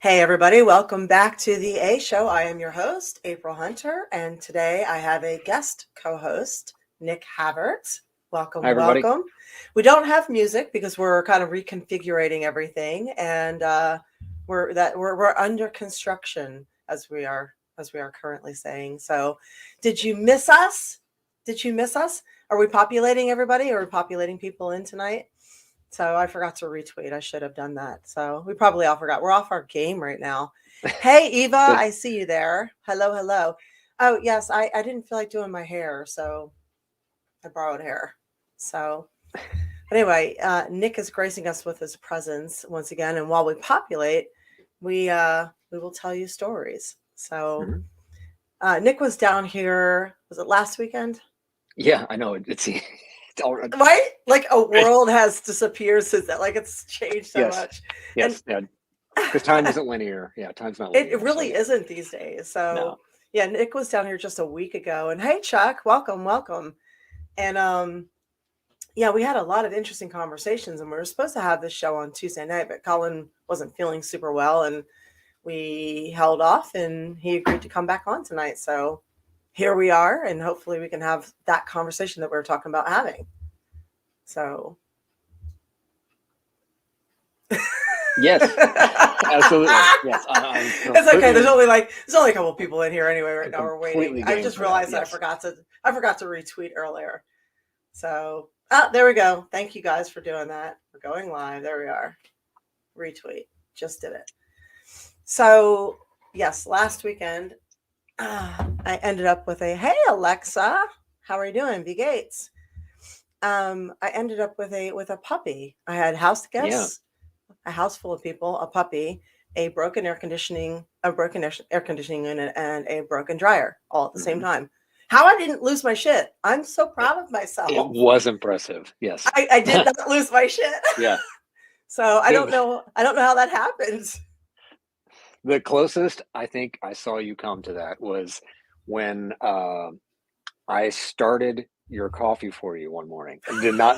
Hey, everybody, welcome back to the A Show. I am your host, April Hunter, and today I have a guest co host, Nik Havert. Hi, Welcome, everybody. welcome. We don't have music because we're kind of reconfiguring everything, and we're under construction as we are currently saying. So, did you miss us? Did you miss us? Are we populating everybody? Are we populating people in tonight? So I forgot to retweet. I should have done that. So we probably all forgot. We're off our game right now. Hey, Eva, Does, I see you there. Hello, hello. Oh, yes, I didn't feel like doing my hair, so I borrowed hair. So anyway, Nik is gracing us with his presence once again. And while we populate, we will tell you stories. So Mhm. Nik was down here, was it last weekend? Yeah, I know. It's all right. Right? Like a world has disappeared since that. Like it's changed so Yes, much. And yes, yeah. Because time isn't linear. Yeah, time's not it linear. So really yeah, isn't these days. So no. yeah, Nik was down here just a week ago. And hey Chuck, welcome, welcome. And yeah, we had a lot of interesting conversations and we were supposed to have this show on Tuesday night, but Colin wasn't feeling super well and we held off and he agreed to come back on tonight. So here we are, and hopefully we can have that conversation that we were talking about having. So Yes, absolutely. Yes, I'm it's okay. completely, There's only a couple people in here anyway right I'm now. We're waiting. completely I game just for that. realized that Yes. I forgot to retweet earlier. So there we go. Thank you guys for doing that. We're going live. There we are. Retweet. Just did it. So yes, last weekend I ended up with a hey Alexa, how are you doing? V Gates. I ended up with a puppy. I had house Yeah. guests, a house full of people, a puppy, a broken air conditioning unit, and a broken dryer all at the same hmm time. How I didn't lose my shit. I'm so It, proud of it myself. was impressive. Yes. I did not lose my shit. Yeah. So I don't The know. I don't know how that happens. the closest I think I saw you come to that was when I started your coffee for you one morning and did not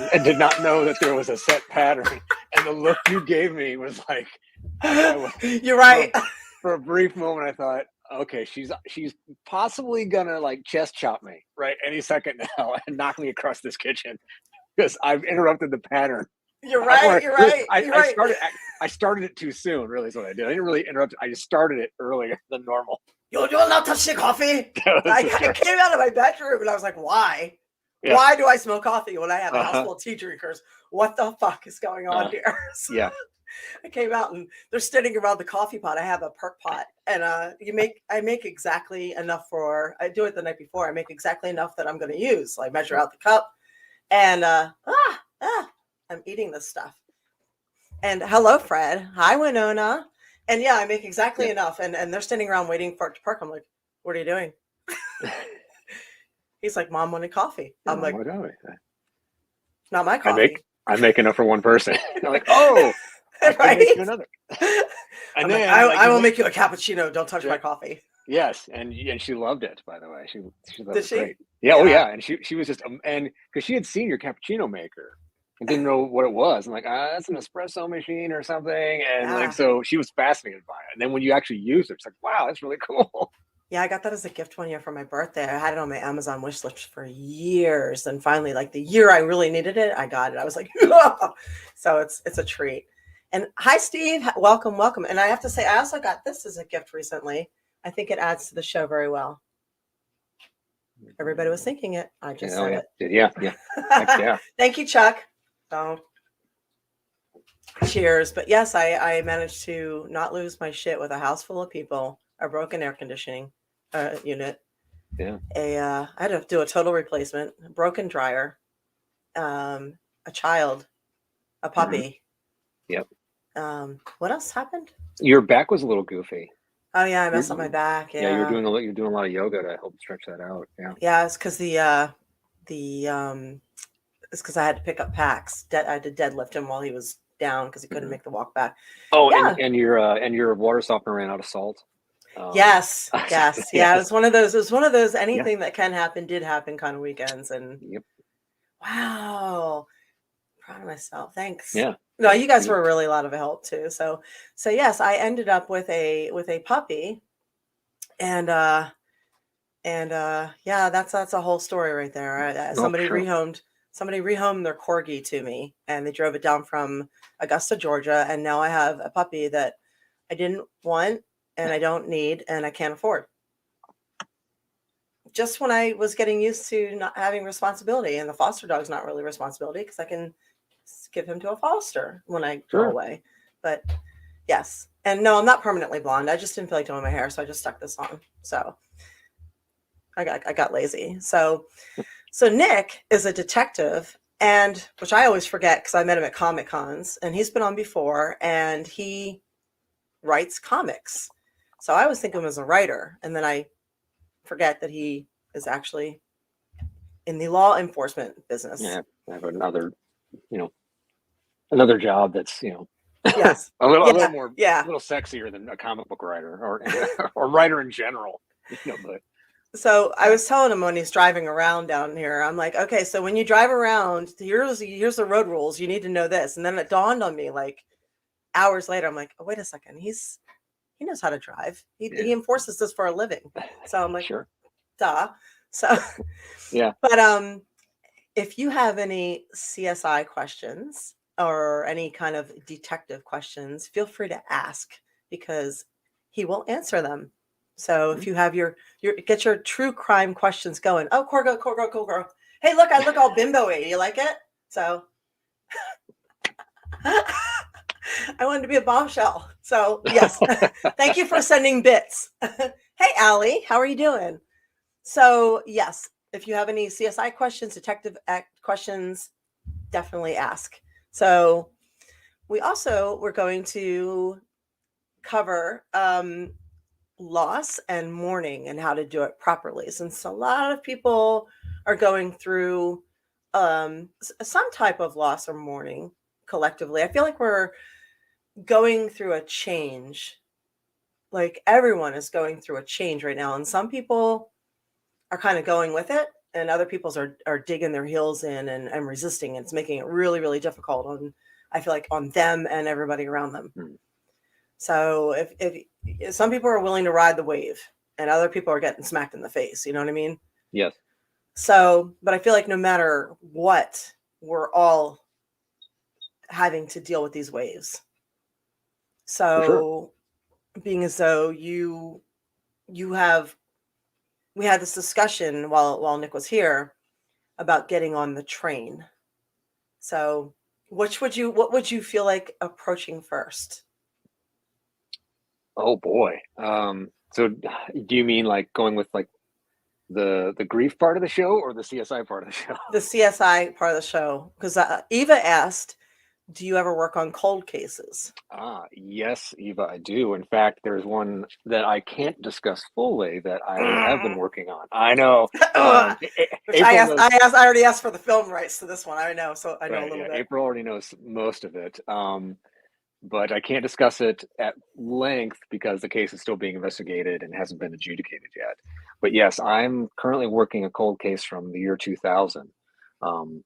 know that there was a set pattern. And the look you gave me was like, I was You're for a, right. for a brief moment I thought, okay, she's possibly gonna like chest chop me right any second now and knock me across this kitchen because I've interrupted the pattern. You're right. Or You're really, right. You're I right. started I started it too soon. Really, is what I did. I didn't really interrupt. I just started it earlier than normal. You will not touch the coffee. That was the I story. came out of my bedroom and I was like, why? Yeah. Why do I smell coffee when I have a house Uh-huh. full of tea drinkers? What the fuck is going on Uh, here? So yeah. I came out and they're standing around the coffee pot. I have a perk pot, and I make exactly enough for. I do it the night before. I make exactly enough that I'm going to use. So I measure out the cup, and I'm eating this stuff. And hello, Fred. Hi, Winona. And yeah, I make exactly Yeah. enough, and they're standing around waiting for it to perk. I'm like, what are you doing? He's like, Mom wanted coffee. Yeah, I'm oh like, my God. not my I make coffee. I make enough for one person. I'm like, oh, I could make Right? you another. And I'm like, then like I you will make make you a cappuccino. Don't touch my yeah, coffee. yes, and she loved it. By the way, she thought it Did was she? great. Yeah, oh Yeah. yeah, and she was just and because she had seen your cappuccino maker and didn't know what it was. I'm like, that's an espresso machine or something, and like Yeah. so she was fascinated by it. And then when you actually use it, it's like, wow, that's really cool. Yeah, I got that as a gift one year for my birthday. I had it on my Amazon wish list for years. And finally, like the year I really needed it, I got it. I was like, so it's a treat. And hi, Steve. Welcome, welcome. And I have to say, I also got this as a gift recently. I think it adds to the show very well. Everybody was thinking it. I just Oh said yeah, yeah, yeah. Heck it. yeah. Thank you, Chuck. So cheers. But yes, I managed to not lose my shit with a house full of people, a broken air conditioning unit. Yeah. I had to do a total replacement, a broken dryer, a child, a hmm puppy. Yep. What else happened? Your back was a little goofy. Oh yeah, I You're, messed up my back. yeah, Yeah, you're doing a lot of yoga to help stretch that out. Yeah. yeah. It's because the it's because I had to pick up packs. I had to deadlift him while he was down because he couldn't hmm make the walk back. Oh, Yeah. and your water softener ran out of salt. Yes. Yes. Yeah. It Yes. was one of those. It was one of those. Yeah. Anything that can happen did happen kind of weekends. And Yep. wow, proud of myself. Thanks. Yeah. No, So you guys you, were really a lot of help too. So yes, I ended up with a puppy, and yeah, that's a whole story right there. oh, for sure. Somebody rehomed their corgi to me, and they drove it down from Augusta, Georgia, and now I have a puppy that I didn't want and I don't need and I can't afford. Just when I was getting used to not having responsibility, and the foster dog's not really responsibility because I can give him to a foster when I go Sure. away. But yes, and no, I'm not permanently blonde. I just didn't feel like doing my hair, so I just stuck this on. So I got lazy. So Nick is a detective, and which I always forget because I met him at Comic Cons, and he's been on before, and he writes comics. So I always think of him as a writer, and then I forget that he is actually in the law enforcement business. Yeah, I have another, you know, another job that's, Yes. a little Yeah. more, a Yeah. little sexier than a comic book writer or or writer in general, but So I yeah, was telling him when he's driving around down here, I'm like, okay, so when you drive around, here's the road rules. You need to know this. And then it dawned on me like hours later, I'm like, oh, wait a second, he knows how to drive. yeah, He enforces this for a living. So I'm like, sure. duh. So Yeah. but if you have any CSI questions or any kind of detective questions, feel free to ask because he will answer them. So if Mhm. you have your get your true crime questions going. Oh, Corgo, Corgo, Corgo. Hey, look, I look all bimbo-y. You like it? So I wanted to be a bombshell. So yes, thank you for sending bits. Hey, Allie, how are you doing? So yes, if you have any CSI questions, detective act questions, definitely ask. So we're going to cover loss and mourning and how to do it properly, since a lot of people are going through some type of loss or mourning collectively. I feel like we're going through a change. Like everyone is going through a change right now, and some people are kind of going with it, and other people's are digging their heels in and resisting. It's making it really, really difficult on, I feel like, on them and everybody around them. Mm. So if some people are willing to ride the wave and other people are getting smacked in the face, you know what I mean? Yes, So, but I feel like no matter what, we're all having to deal with these waves. for sure. So being as though you have we had this discussion while Nick was here about getting on the train. So, what would you feel like approaching first? Oh boy. So do you mean like going with like the grief part of the show or the CSI part of the show? The CSI part of the show, because Eva asked, "Do you ever work on cold cases?" Yes, Eva, I do. In fact, there's one that I can't discuss fully that I have been working on. I know. Which April knows. I already asked for the film rights to this one. I know, so I know a Right, little yeah, bit. April already knows most of it. But I can't discuss it at length because the case is still being investigated and hasn't been adjudicated yet. But yes, I'm currently working a cold case from the year 2000, um,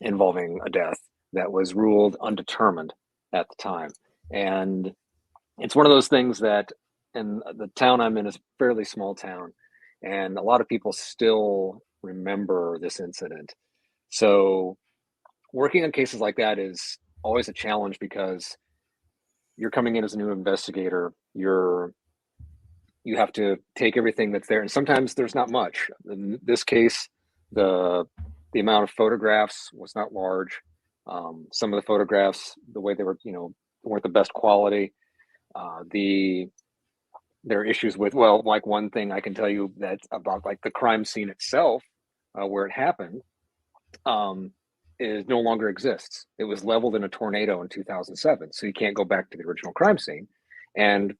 involving a death that was ruled undetermined at the time. And it's one of those things that, and the town I'm in is a fairly small town, and a lot of people still remember this incident. So working on cases like that is always a challenge because you're coming in as a new investigator. You have to take everything that's there, and sometimes there's not much. In this case, the the amount of photographs was not large. Some of the photographs, the way they were, weren't the best quality. The There are issues with, well, like one thing I can tell you that about like the crime scene itself, where it happened, um, is no longer exists. It was leveled in a tornado in 2007, so you can't go back to the original crime scene and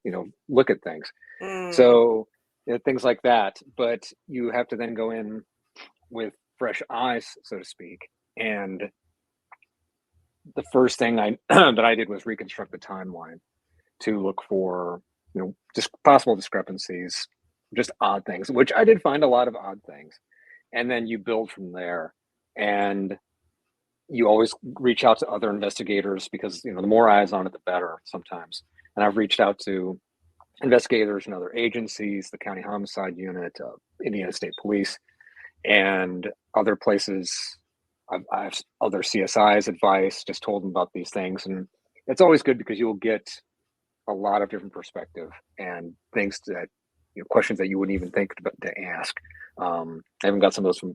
look at things. Mm, So things like that, but you have to then go in with fresh eyes, so to speak. And the first thing I that I did was reconstruct the timeline to look for just possible discrepancies, just odd things, which I did find a lot of odd things, and then you build from there. And you always reach out to other investigators because the more eyes on it, the better sometimes. And I've reached out to investigators in other agencies, the County Homicide Unit, Indiana State Police, and other places. I've other CSI's advice, just told them about these things, and it's always good because you'll get a lot of different perspective and things that questions that you wouldn't even think to ask. I even got some of those from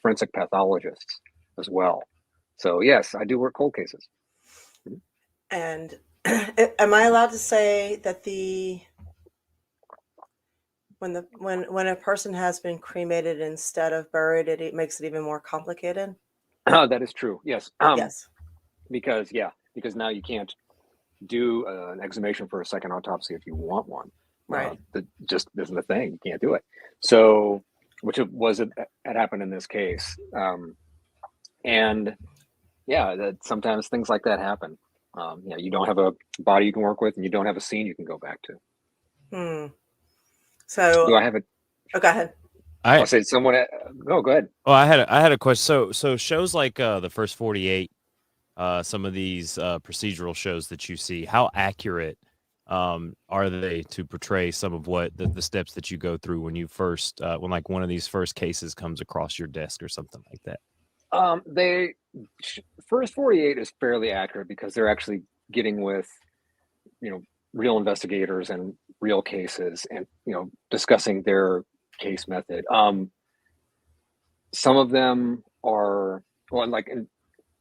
forensic pathologists as well. So yes, I do work cold cases. And am I allowed to say that when a person has been cremated instead of buried, it makes it even more complicated? That is true. Yes. Yes. Because now you can't do an exhumation for a second autopsy if you want one. Right. That just isn't a thing. You can't do it. So, which it had happened in this case. And yeah, that sometimes things like that happen. You don't have a body you can work with, and you don't have a scene you can go back to. So do I have it? Oh, go ahead. I'll say someone. Go ahead. Oh, I had a question. So shows like the First 48, some of these procedural shows that you see, how accurate are they to portray some of what the steps that you go through when you first when like one of these first cases comes across your desk or something like that? First 48 is fairly accurate because they're actually getting with real investigators and real cases and discussing their case method. Some of them are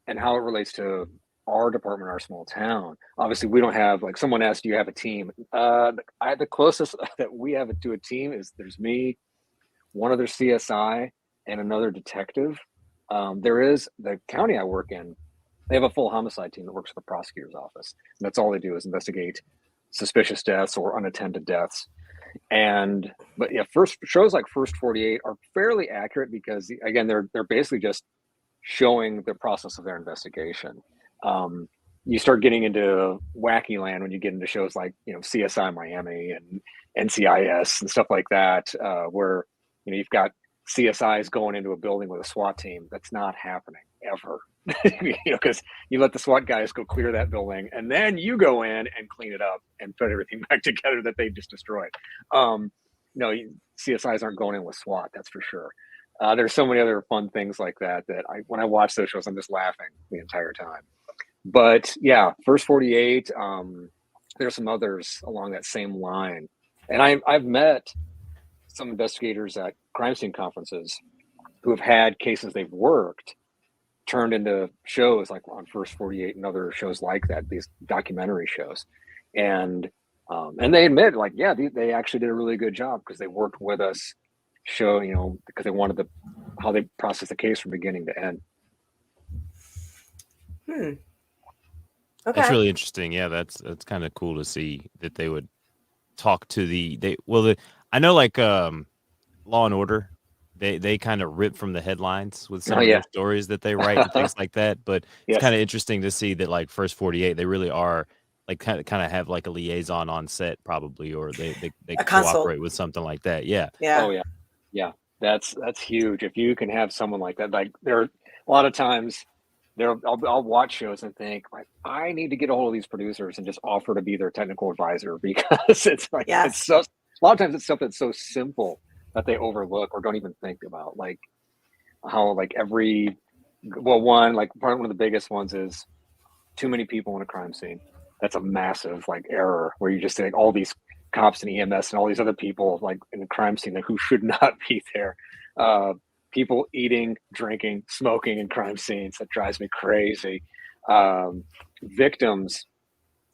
and how it relates to our department, our small town. Obviously, we don't have, like, someone asked, do you have a team? The closest that we have to a team is there's me, one other CSI, and another detective. There is the county I work in. They have a full homicide team that works for the prosecutor's office. And that's all they do is investigate suspicious deaths or unattended deaths. But yeah, shows like First 48 are fairly accurate because, again, they're basically just showing the process of their investigation. You start getting into wacky land when you get into shows like CSI Miami and NCIS and stuff like that, where you've got CSIs going into a building with a SWAT team. That's not happening ever. Because you let the SWAT guys go clear that building, and then you go in and clean it up and put everything back together that they just destroyed. CSIs aren't going in with SWAT, that's for sure. There's so many other fun things like that when I watch those shows, I'm just laughing the entire time. But yeah, First 48, there's some others along that same line. And I've met some investigators at crime scene conferences who have had cases they've worked turned into shows like on First 48 and other shows like that, these documentary shows. And they admit, like, yeah, they actually did a really good job because they worked with us, because they wanted how they process the case from beginning to end. Okay. That's really interesting. Yeah, that's kind of cool to see that they would talk to I know, like, Law and Order, they kind of rip from the headlines with some of their stories that they write and things like that. But it's kind of interesting to see that, like, First 48, they really are, like, kind of have like a liaison on set probably, or they cooperate with something like that. Yeah. Yeah. Oh yeah. That's huge. If you can have someone like that, like, there are a lot of times I'll watch shows and think, like, I need to get a hold of these producers and just offer to be their technical advisor, because it's like, it's so, a lot of times it's stuff that's so simple that they overlook or don't even think about, like how, like, one of the biggest ones is too many people in a crime scene. That's a massive, like, error, where you just think all these cops and EMS and all these other people, like, in the crime scene, who should not be there. People eating, drinking, smoking in crime scenes, that drives me crazy. Victims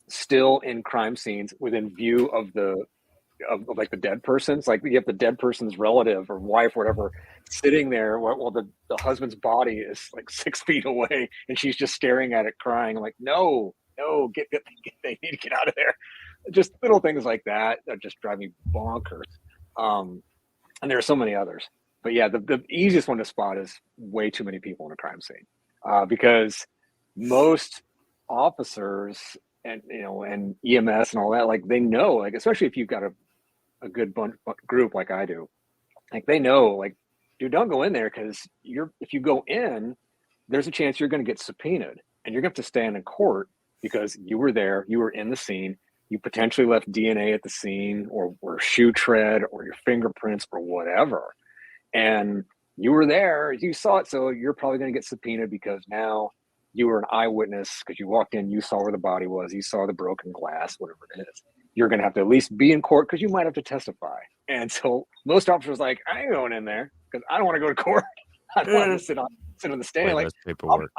still in crime scenes within view of like the dead person's, like, you have the dead person's relative or wife or whatever sitting there while the husband's body is like 6 feet away, and she's just staring at it crying. I'm like, no, get they need to get out of there. Just little things like that just drive me bonkers. And there are so many others. But yeah, the easiest one to spot is way too many people in a crime scene, because most officers and EMS and all that, like, they know, like, especially if you've got a good group like I do, like, they know, like, dude, don't go in there, because if you go in, there's a chance you're going to get subpoenaed and you're going to have to stand in court because you were there, you were in the scene, you potentially left DNA at the scene or shoe tread or your fingerprints or whatever. And you were there, you saw it. So you're probably going to get subpoenaed because now you were an eyewitness because you walked in, you saw where the body was, you saw the broken glass, whatever it is. You're going to have to at least be in court because you might have to testify. And so most officers are like, I ain't going in there because I don't want to go to court. I don't want to sit on the stand. Way less paperwork.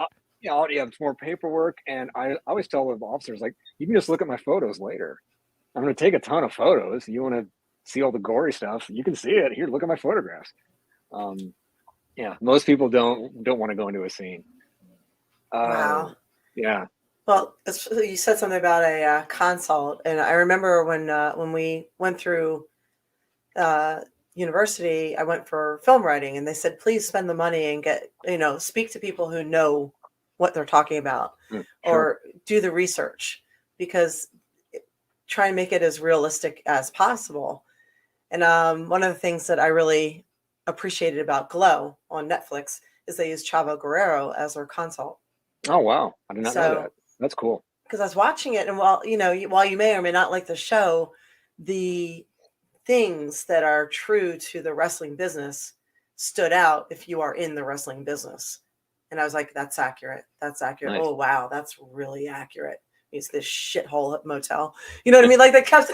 It's more paperwork. And I always tell the officers, like, you can just look at my photos later. I'm going to take a ton of photos. You want to see all the gory stuff? You can see it. Here, look at my photographs. Most people don't want to go into a scene. Wow. Yeah. Well, you said something about a consult, and I remember when we went through university, I went for film writing, and they said, please spend the money and get, speak to people who know what they're talking about, or do the research, because try and make it as realistic as possible. And one of the things that I really appreciated about Glow on Netflix is they use Chavo Guerrero as their consult. Oh, wow. I did not know that. That's cool. Because I was watching it, and while you may or may not like the show, the things that are true to the wrestling business stood out if you are in the wrestling business. And I was like, that's accurate. That's accurate. Nice. Oh, wow. That's really accurate. It's this shithole motel. You know what I mean? Like they kept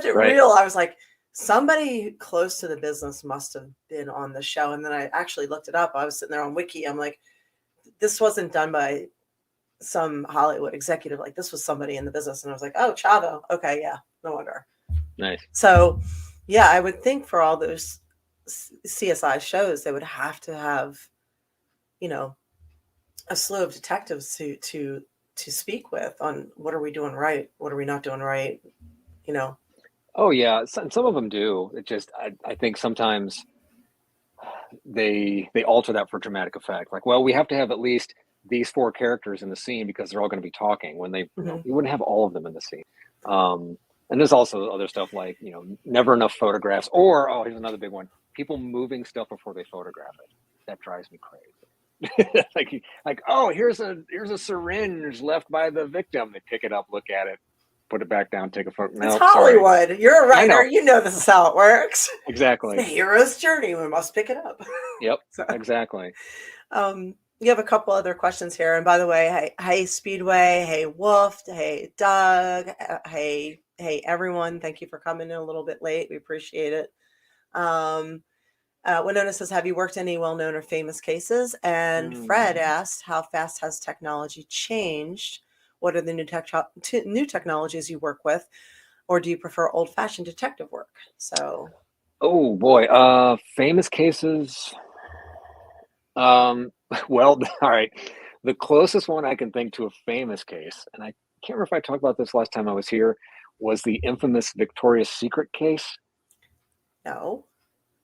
it real. I was like, somebody close to the business must have been on the show. And then I actually looked it up. I was sitting there on Wiki. I'm like, this wasn't done by some Hollywood executive. Like, this was somebody in the business. And I was like, oh, Chavo. Okay. Yeah. No wonder. Nice. So yeah, I would think for all those CSI shows, they would have to have, a slew of detectives to speak with on what are we doing right? What are we not doing right? Oh yeah. Some of them do. It just, I think sometimes they alter that for dramatic effect. Like, well, we have to have at least these 4 characters in the scene because they're all going to be talking when they, you wouldn't have all of them in the scene. And there's also other stuff like, never enough photographs, or, here's another big one. People moving stuff before they photograph it. That drives me crazy. like, oh, here's a syringe left by the victim. They pick it up, look at it, put it back down, take a photo. It's Hollywood. Sorry. You're a writer. You know this is how it works. Exactly. It's the hero's journey. We must pick it up. Yep. Exactly. You have a couple other questions here. And by the way, hey Speedway, hey Wolf, hey Doug, hey everyone. Thank you for coming in a little bit late. We appreciate it. Winona says, have you worked any well-known or famous cases? And Fred asked, how fast has technology changed? What are the new technologies you work with? Or do you prefer old-fashioned detective work? So. Oh boy. Famous cases. Well, all right. The closest one I can think to a famous case, and I can't remember if I talked about this last time I was here, was the infamous Victoria's Secret case. No.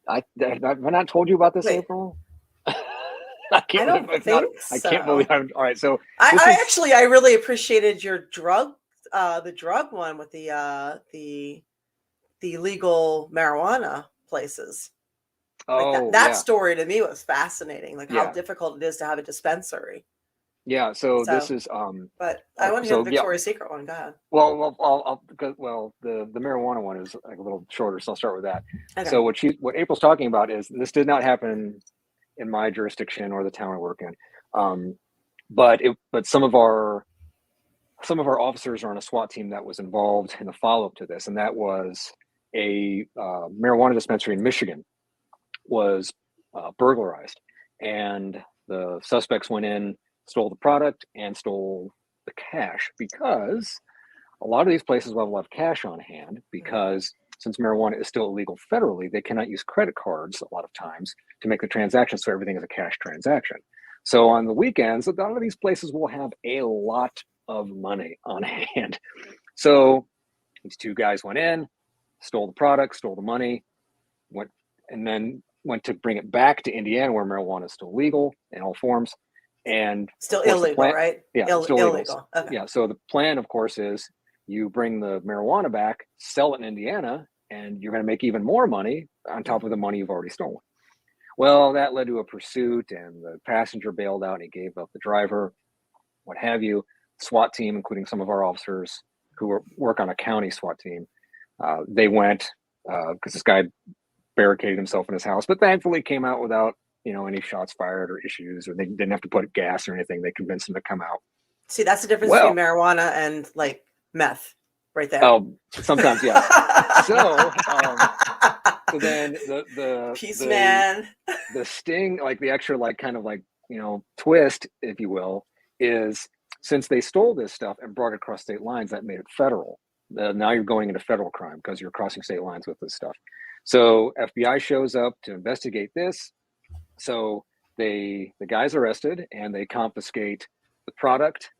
Have I not told you about this, Wait. April? I can't believe I'm all right. So I really appreciated your the drug one with the legal marijuana places. Like that story to me was fascinating. Like how difficult it is to have a dispensary. Yeah. So this is But I want to hear the Victoria's Secret one. Go ahead. Well, the marijuana one is like a little shorter, so I'll start with that. Okay. So what April's talking about is this did not happen in my jurisdiction or the town I work in, but some of our officers are on a SWAT team that was involved in the follow-up to this, and that was a marijuana dispensary in Michigan was burglarized, and the suspects went in, stole the product, and stole the cash, because a lot of these places will have a lot of cash on hand, because since marijuana is still illegal federally, they cannot use credit cards a lot of times to make the transaction, so everything is a cash transaction. So on the weekends, a lot of these places will have a lot of money on hand. So these 2 guys went in, stole the product, stole the money, went to bring it back to Indiana, where marijuana is still legal in all forms, and still illegal, right? Yeah, still illegal. Okay. Yeah. So the plan, of course, is you bring the marijuana back, sell it in Indiana, and you're going to make even more money on top of the money you've already stolen. Well, that led to a pursuit, and the passenger bailed out, and he gave up the driver, what have you. SWAT team, including some of our officers who work on a county SWAT team, they went because this guy barricaded himself in his house, but thankfully came out without any shots fired or issues, or they didn't have to put gas or anything. They convinced him to come out. See, that's the difference between marijuana and like meth, right there. Oh, sometimes, yes. So then the sting, like the extra, like kind of like twist, if you will, is since they stole this stuff and brought it across state lines, that made it federal. Now you're going into federal crime because you're crossing state lines with this stuff. So FBI shows up to investigate this. So the guy's arrested, and they confiscate the product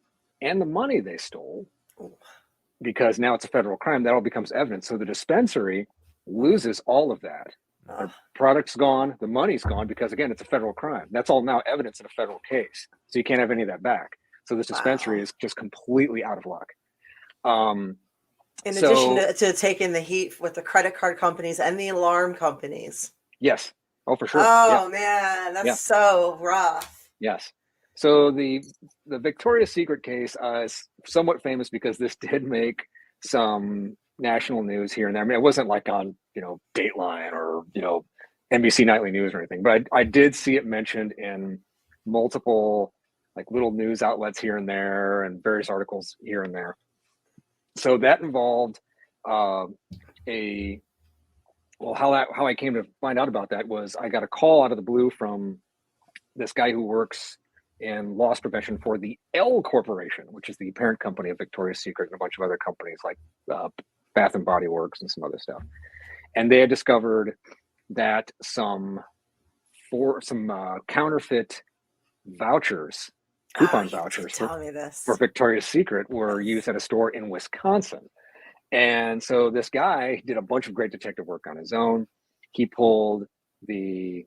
and the money they stole, because now it's a federal crime. That all becomes evidence. So the dispensary loses all of that. The product's gone, the money's gone, because again, it's a federal crime. That's all now evidence in a federal case. So you can't have any of that back. So this dispensary is just completely out of luck. In addition to taking the heat with the credit card companies and the alarm companies. Yes. Oh, for sure. Oh, man, that's so rough. Yes. So the Victoria's Secret case is somewhat famous because this did make some national news here and there. I mean, it wasn't like on, Dateline or, NBC Nightly News or anything, but I did see it mentioned in multiple like little news outlets here and there and various articles here and there. So that involved how I came to find out about that was I got a call out of the blue from this guy who works in loss prevention for the L Corporation, which is the parent company of Victoria's Secret and a bunch of other companies like Bath and Body Works and some other stuff. And they had discovered that some counterfeit vouchers, coupon vouchers for Victoria's Secret were used at a store in Wisconsin. And so this guy did a bunch of great detective work on his own. He pulled the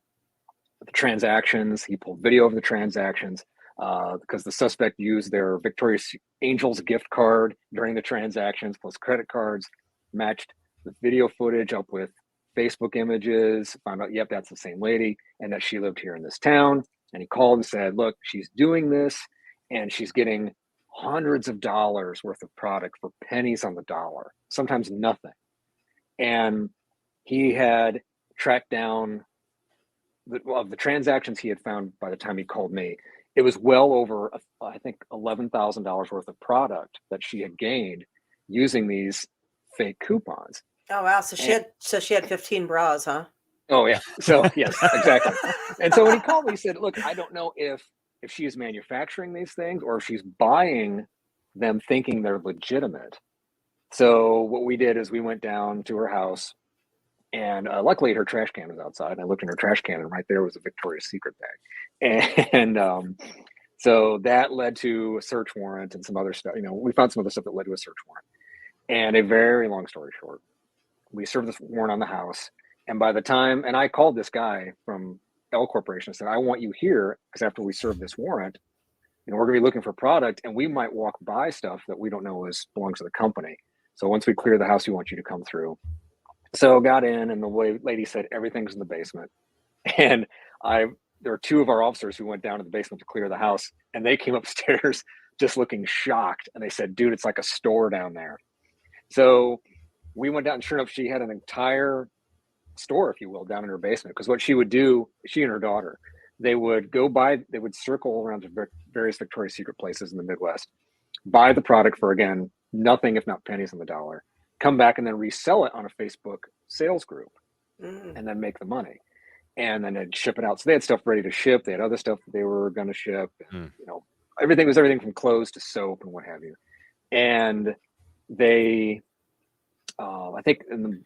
transactions. He pulled video of the transactions because the suspect used their Victoria's Angels gift card during the transactions, plus credit cards, matched the video footage up with Facebook images, found out, yep, that's the same lady, and that she lived here in this town. And he called and said, look, she's doing this, and she's getting hundreds of dollars worth of product for pennies on the dollar, sometimes nothing. And he had tracked down of the transactions he had found by the time he called me. It was well over, I think, $11,000 worth of product that she had gained using these fake coupons. Oh wow! So she had 15 bras, huh? Oh yeah. So yes, exactly. And so when he called me, he said, "Look, I don't know if she is manufacturing these things or if she's buying them thinking they're legitimate." So what we did is we went down to her house, and luckily her trash can was outside. And I looked in her trash can, and right there was a Victoria's Secret bag. And so that led to a search warrant and some other stuff. We found some other stuff that led to a search warrant. And a very long story short, we served this warrant on the house. And by the time, and I called this guy from L Corporation and said, I want you here because after we serve this warrant, we're going to be looking for product and we might walk by stuff that we don't know belongs to the company. So once we clear the house, we want you to come through. So got in, and the lady said everything's in the basement. And there were two of our officers who went down to the basement to clear the house, and they came upstairs just looking shocked. And they said, dude, it's like a store down there. So we went down, and sure enough, she had an entire store, if you will, down in her basement. Because what she would do, she and her daughter, they would circle around to various Victoria's Secret places in the Midwest, buy the product for, again, nothing if not pennies on the dollar, come back and then resell it on a Facebook sales group and then make the money. And then they'd ship it out. So they had stuff ready to ship. They had other stuff that they were going to ship. Everything was everything from clothes to soap and what have you. And they, I think in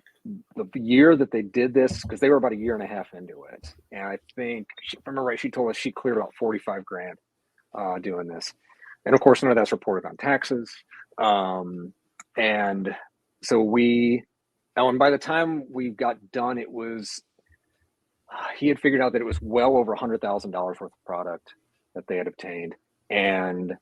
the year that they did this, because they were about a year and a half into it. And I think, if I remember right, she told us she cleared about 45 grand doing this. And of course, none of that's reported on taxes. And so and by the time we got done, it was, he had figured out that it was well over $100,000 worth of product that they had obtained. And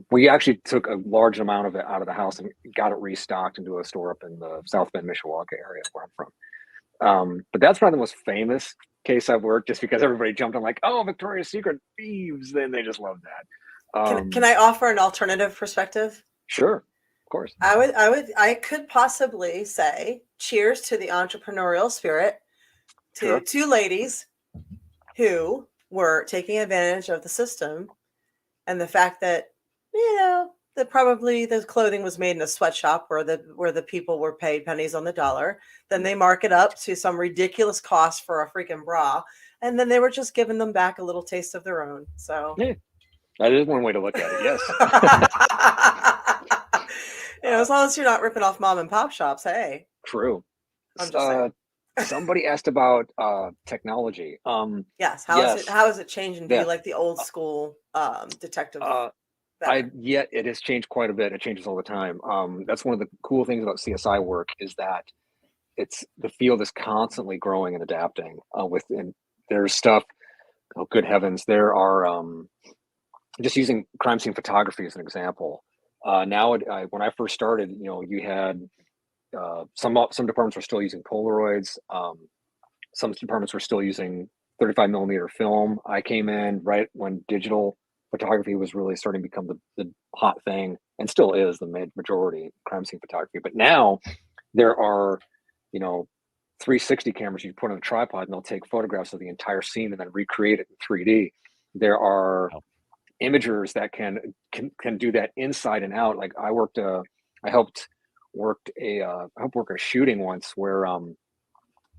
we actually took a large amount of it out of the house and got it restocked into a store up in the South Bend, Mishawaka area where I'm from. But that's probably the most famous case I've worked, just because everybody jumped on like, oh, Victoria's Secret thieves. Then they just love that. Can I offer an alternative perspective? Sure, of course. I could possibly say cheers to the entrepreneurial spirit to Sure. two ladies who were taking advantage of the system and the fact that, that probably the clothing was made in a sweatshop where the people were paid pennies on the dollar. Then they mark it up to some ridiculous cost for a freaking bra. And then they were just giving them back a little taste of their own. So Yeah, that is one way to look at it. Yes. As long as you're not ripping off mom and pop shops, hey. True. I'm just saying. Somebody asked about technology. Yes. How is it changing? Do you like the old school detective? It has changed quite a bit. It changes all the time. That's one of the cool things about CSI work, is that the field is constantly growing and adapting. And there's stuff. Oh, good heavens! There are just using crime scene photography as an example. Now, when I first started, you had some departments were still using Polaroids. Some departments were still using 35 millimeter film. I came in right when digital photography was really starting to become the hot thing, and still is the majority crime scene photography. But now there are, 360 cameras you put on a tripod, and they'll take photographs of the entire scene and then recreate it in 3D. There are imagers that can do that inside and out. Like I helped work a shooting once where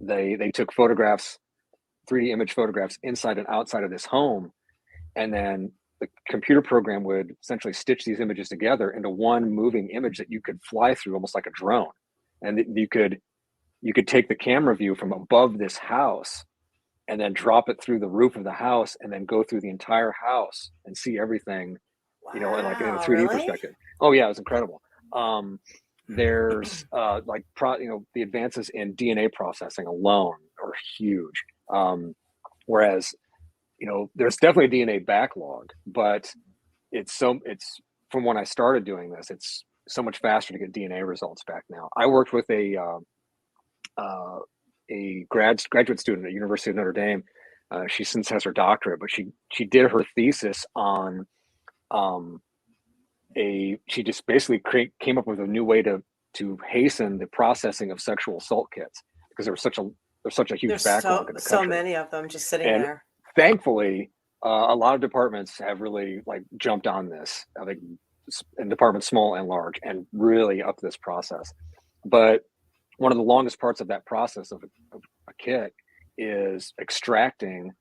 they took photographs, 3D image photographs inside and outside of this home, and then the computer program would essentially stitch these images together into one moving image that you could fly through almost like a drone. And you could take the camera view from above this house and then drop it through the roof of the house and then go through the entire house and see everything, in like in a 3D perspective. Oh yeah, it was incredible. There's the advances in DNA processing alone are huge. Whereas, there's definitely a DNA backlog, but it's from when I started doing this, it's so much faster to get DNA results back now. I worked with a graduate student at University of Notre Dame. She since has her doctorate, but she did her thesis on she just basically came up with a new way to hasten the processing of sexual assault kits, because there's such a huge backlog in the country. So many of them just sitting there. Thankfully, a lot of departments have really jumped on this. I think in departments small and large, and really up this process. But one of the longest parts of that process of a kit is extracting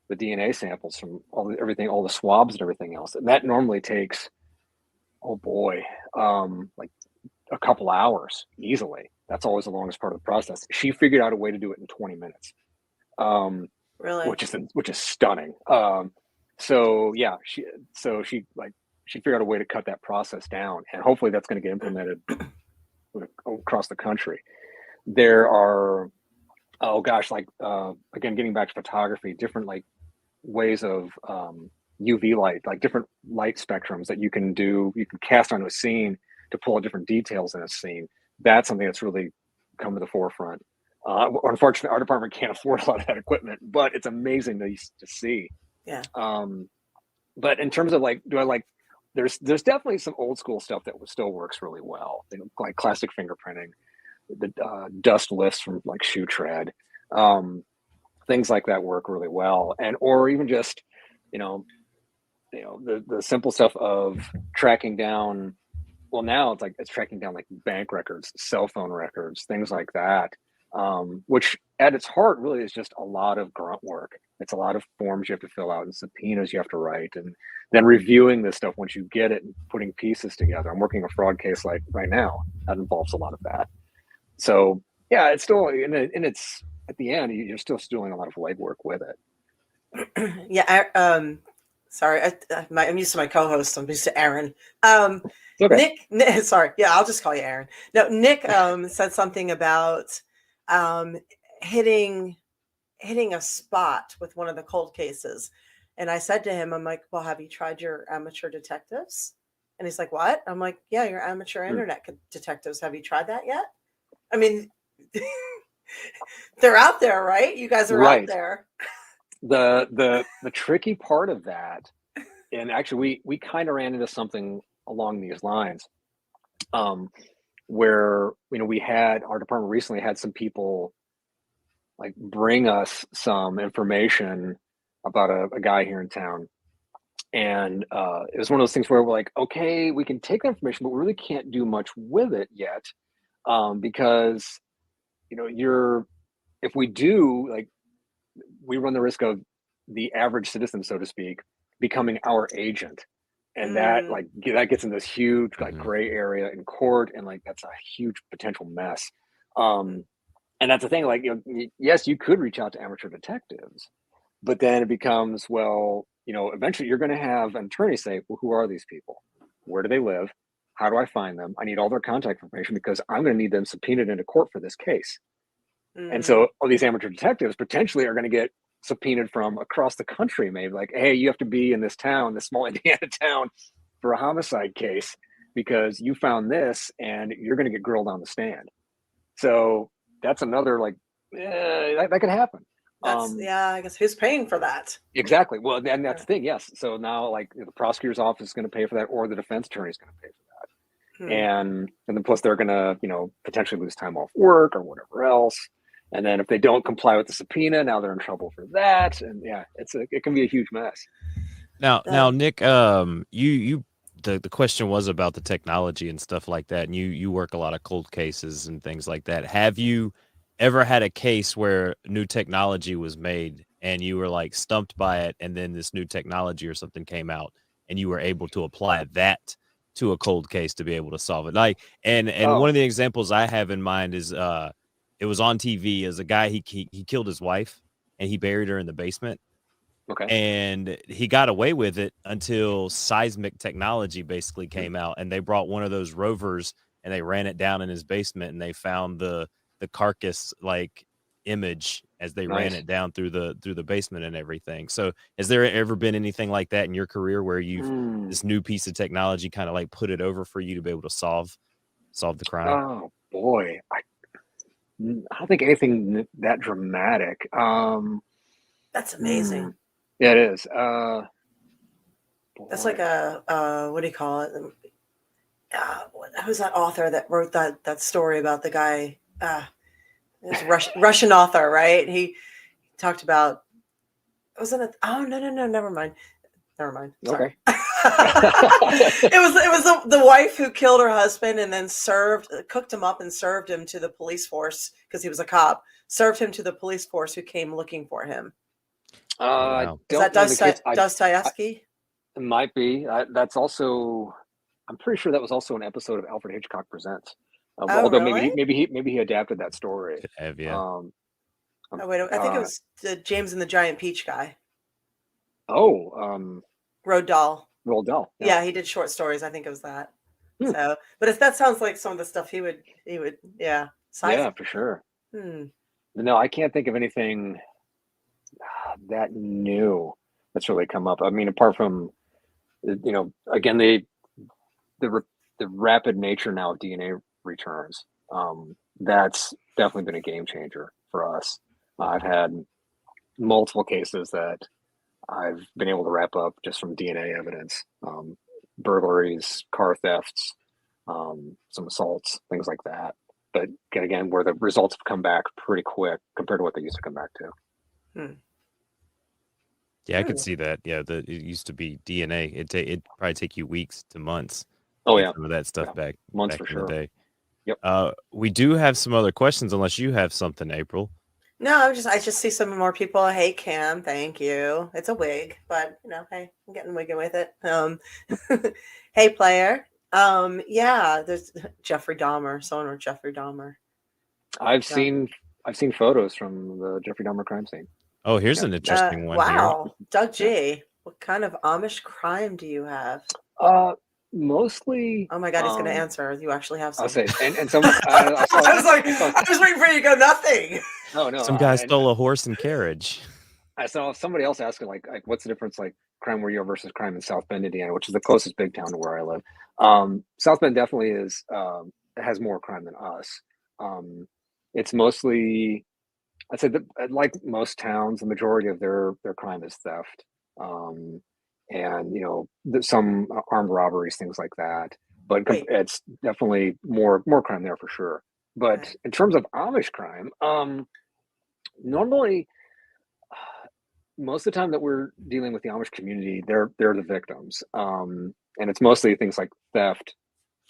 the DNA samples from all the swabs and everything else. And that normally takes, a couple hours easily. That's always the longest part of the process. She figured out a way to do it in 20 minutes. Really? Which is stunning. She figured out a way to cut that process down, and hopefully that's going to get implemented across the country. There are, again, getting back to photography, different ways of UV light, different light spectrums that you can cast onto a scene to pull out different details in a scene. That's something that's really come to the forefront. Unfortunately, our department can't afford a lot of that equipment, but it's amazing to see. Yeah. But in terms of there's definitely some old school stuff that still works really well. Like classic fingerprinting, the dust lifts from shoe tread, things like that work really well. Or even just, the simple stuff of tracking down. Well, now it's tracking down bank records, cell phone records, things like that. Which at its heart really is just a lot of grunt work. It's a lot of forms you have to fill out and subpoenas you have to write, and then reviewing this stuff once you get it and putting pieces together. I'm working a fraud case right now that involves a lot of that. So yeah, it's still, and it's at the end, you're still doing a lot of legwork with it. Yeah. Sorry, I'm used to my co-host. I'm used to Aaron. Okay. Nick, sorry. Yeah, I'll just call you Aaron. No, Nick said something about hitting a spot with one of the cold cases. And I said to him, I'm like, well, have you tried your amateur detectives? And he's like, what? I'm like, yeah, your amateur internet detectives. Have you tried that yet? I mean, They're out there, right? You guys are out Right. there. The tricky part of that, and actually we kind of ran into something along these lines, where we had our department recently had some people like bring us some information about a guy here in town. And it was one of those things where we're like, okay, we can take that information, but we really can't do much with it yet, because you're if we do, like, we run the risk of the average citizen, so to speak, becoming our agent, and that Mm, that gets into this huge like Mhm. gray area in court, and like that's a huge potential mess. Um, and that's the thing, like, yes, you could reach out to amateur detectives, but then it becomes, well, eventually you're going to have an attorney say, well, who are these people? Where do they live? How do I find them? I need all their contact information because I'm going to need them subpoenaed into court for this case. And mm. so all these amateur detectives potentially are going to get subpoenaed from across the country, maybe like, hey, you have to be in this town, this small Indiana town, for a homicide case because you found this and you're going to get grilled on the stand. So that's another, like, that could happen. Yeah, I guess who's paying for that? Exactly. Well, and that's Yeah. the thing. Yes. So now, like, the prosecutor's office is going to pay for that, or the defense attorney is going to pay for that, Hmm. and then plus they're going to, potentially lose time off work or whatever else. And then if they don't comply with the subpoena, now they're in trouble for that. And yeah, it can be a huge mess. Now, Nick, the question was about the technology and stuff like that, and you work a lot of cold cases and things like that. Have you ever had a case where new technology was made and you were like stumped by it, and then this new technology or something came out, and you were able to apply that to a cold case to be able to solve it? Like, and one Oh, of the examples I have in mind is it was on TV as a guy he killed his wife and he buried her in the basement, okay. and he got away with it until seismic technology basically Hmm. came out, and they brought one of those rovers and they ran it down in his basement, and they found the carcass like image as they ran Nice. it down through the basement and everything. So has there ever been anything like that in your career where you've Mm. this new piece of technology kind of like put it over for you to be able to solve the crime? Oh boy, I don't think anything that dramatic. That's Hmm. amazing. Yeah, it is. That's like Boy. a what do you call it? Who's that author that wrote that story about the guy? It was a Russian author, right? He talked about wasn't it? Oh no, never mind. Never mind. Sorry. Okay. It was the wife who killed her husband and then cooked him up and served him to the police force because he was a cop. Served him to the police force who came looking for him. Oh I wow. Is that don't know the case. I Dostoevsky? it might be. That's also. I'm pretty sure that was also an episode of Alfred Hitchcock Presents. Oh, Although really? maybe he adapted that story. Could have, yeah. Um, um, Oh wait, I think it was the James and the Giant Peach guy. oh, Road Doll. Roald Dahl. Yeah. Yeah, he did short stories. I think it was that. Hmm. So, but if that sounds like some of the stuff yeah, Yeah, size. for sure. Hmm. No, I can't think of anything that new that's really come up. I mean, apart from, again, the the rapid nature now of DNA returns. That's definitely been a game changer for us. I've had multiple cases that I've been able to wrap up just from DNA evidence, burglaries, car thefts, some assaults, things like that. But again, where the results have come back pretty quick compared to what they used to come back to. Hmm. Yeah, I could Hmm. see that. Yeah, it used to be DNA. It'd probably take you weeks to months to Oh get yeah, some of that stuff yeah, back months back for in the sure. day. Yep. We do have some other questions, unless you have something, April. No, I just see some more people. Hey, Cam, thank you. It's a wig, but hey, I'm getting wiggy with it. Hey, player. Yeah, there's Jeffrey Dahmer. Someone wrote Jeffrey Dahmer. I've Yeah. seen I've seen photos from the Jeffrey Dahmer crime scene. Oh, here's Yep. an interesting one here. Wow, Doug Yeah. G. What kind of Amish crime do you have? Uh, Mostly. Oh my God, he's going to answer. You actually have I'll some. say, and some. I saw. I saw. I was waiting for you to go. Nothing. No, no. Some guy stole a horse and carriage. I saw somebody else asking, like what's the difference, like, crime where you are versus crime in South Bend, Indiana, which is the closest big town to where I live. South Bend definitely has more crime than us. Um, it's mostly, I'd say that like most towns, the majority of their crime is theft, um, and some armed robberies, things like that. But Wait. it's definitely more crime there for sure. But Okay. in terms of Amish crime, normally most of the time that we're dealing with the Amish community, they're the victims, and it's mostly things like theft,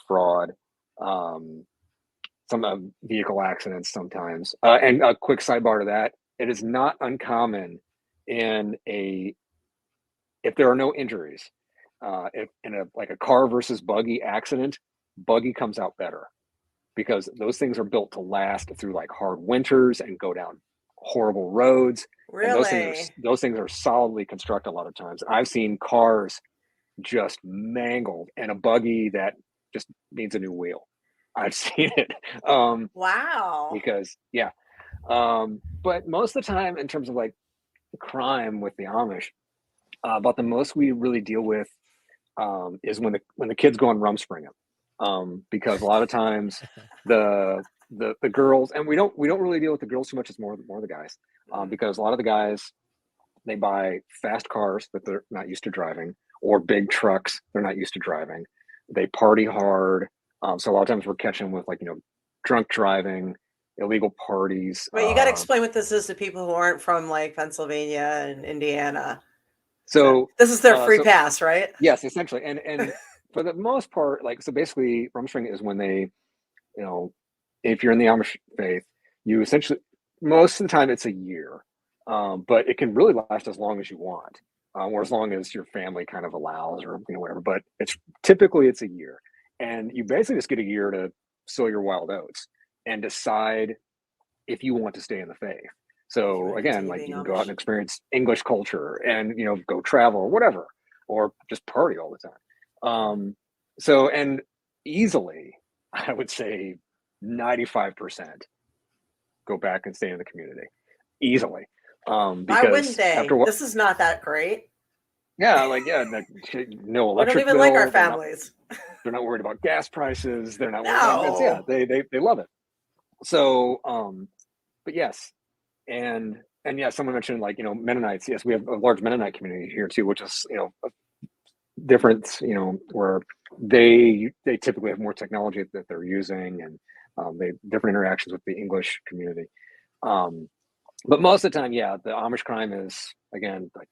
fraud, um, some vehicle accidents sometimes. And a quick sidebar to that: it is not uncommon in a if there are no injuries, if in a like a car versus buggy accident, buggy comes out better because those things are built to last through like hard winters and go down horrible roads. And Really? those things are solidly constructed a lot of times. I've seen cars just mangled and a buggy that just needs a new wheel. I've seen it. Wow. Because yeah. But most of the time, in terms of like crime with the Amish, about the most we really deal with is when the kids go on Rumspringa, because a lot of times the girls, and we don't really deal with the girls too much. It's more the guys, because a lot of the guys, they buy fast cars that they're not used to driving, or big trucks they're not used to driving. They party hard, so a lot of times we're catching with like drunk driving, illegal parties. Wait, you got to explain what this is to people who aren't from like Pennsylvania and Indiana. So So this is their free so pass, right? yes, essentially, and for the most part, like so basically, Rumspringa is when they, you know, if you're in the Amish faith, you essentially most of the time it's a year, but it can really last as long as you want, or as long as your family kind of allows, or whatever. But it's a year, and you basically just get a year to sow your wild oats and decide if you want to stay in the faith. Are you So ready to again, you like being you can go out and Amish? experience English culture and go travel or whatever, or just party all the time. So and easily, I would say 95% go back and stay in the community easily, Why wouldn't because after they? what, This is not that great. yeah, like yeah, no We don't electric even like our bill. families. They're not worried about gas prices. They're not worried. It's, yeah, No. they love it. So, but yes, and yeah, someone mentioned like Mennonites. Yes, we have a large Mennonite community here too, which is different. Where they typically have more technology that they're using, and they different interactions with the English community. Um, but most of the time, yeah, the Amish crime is again like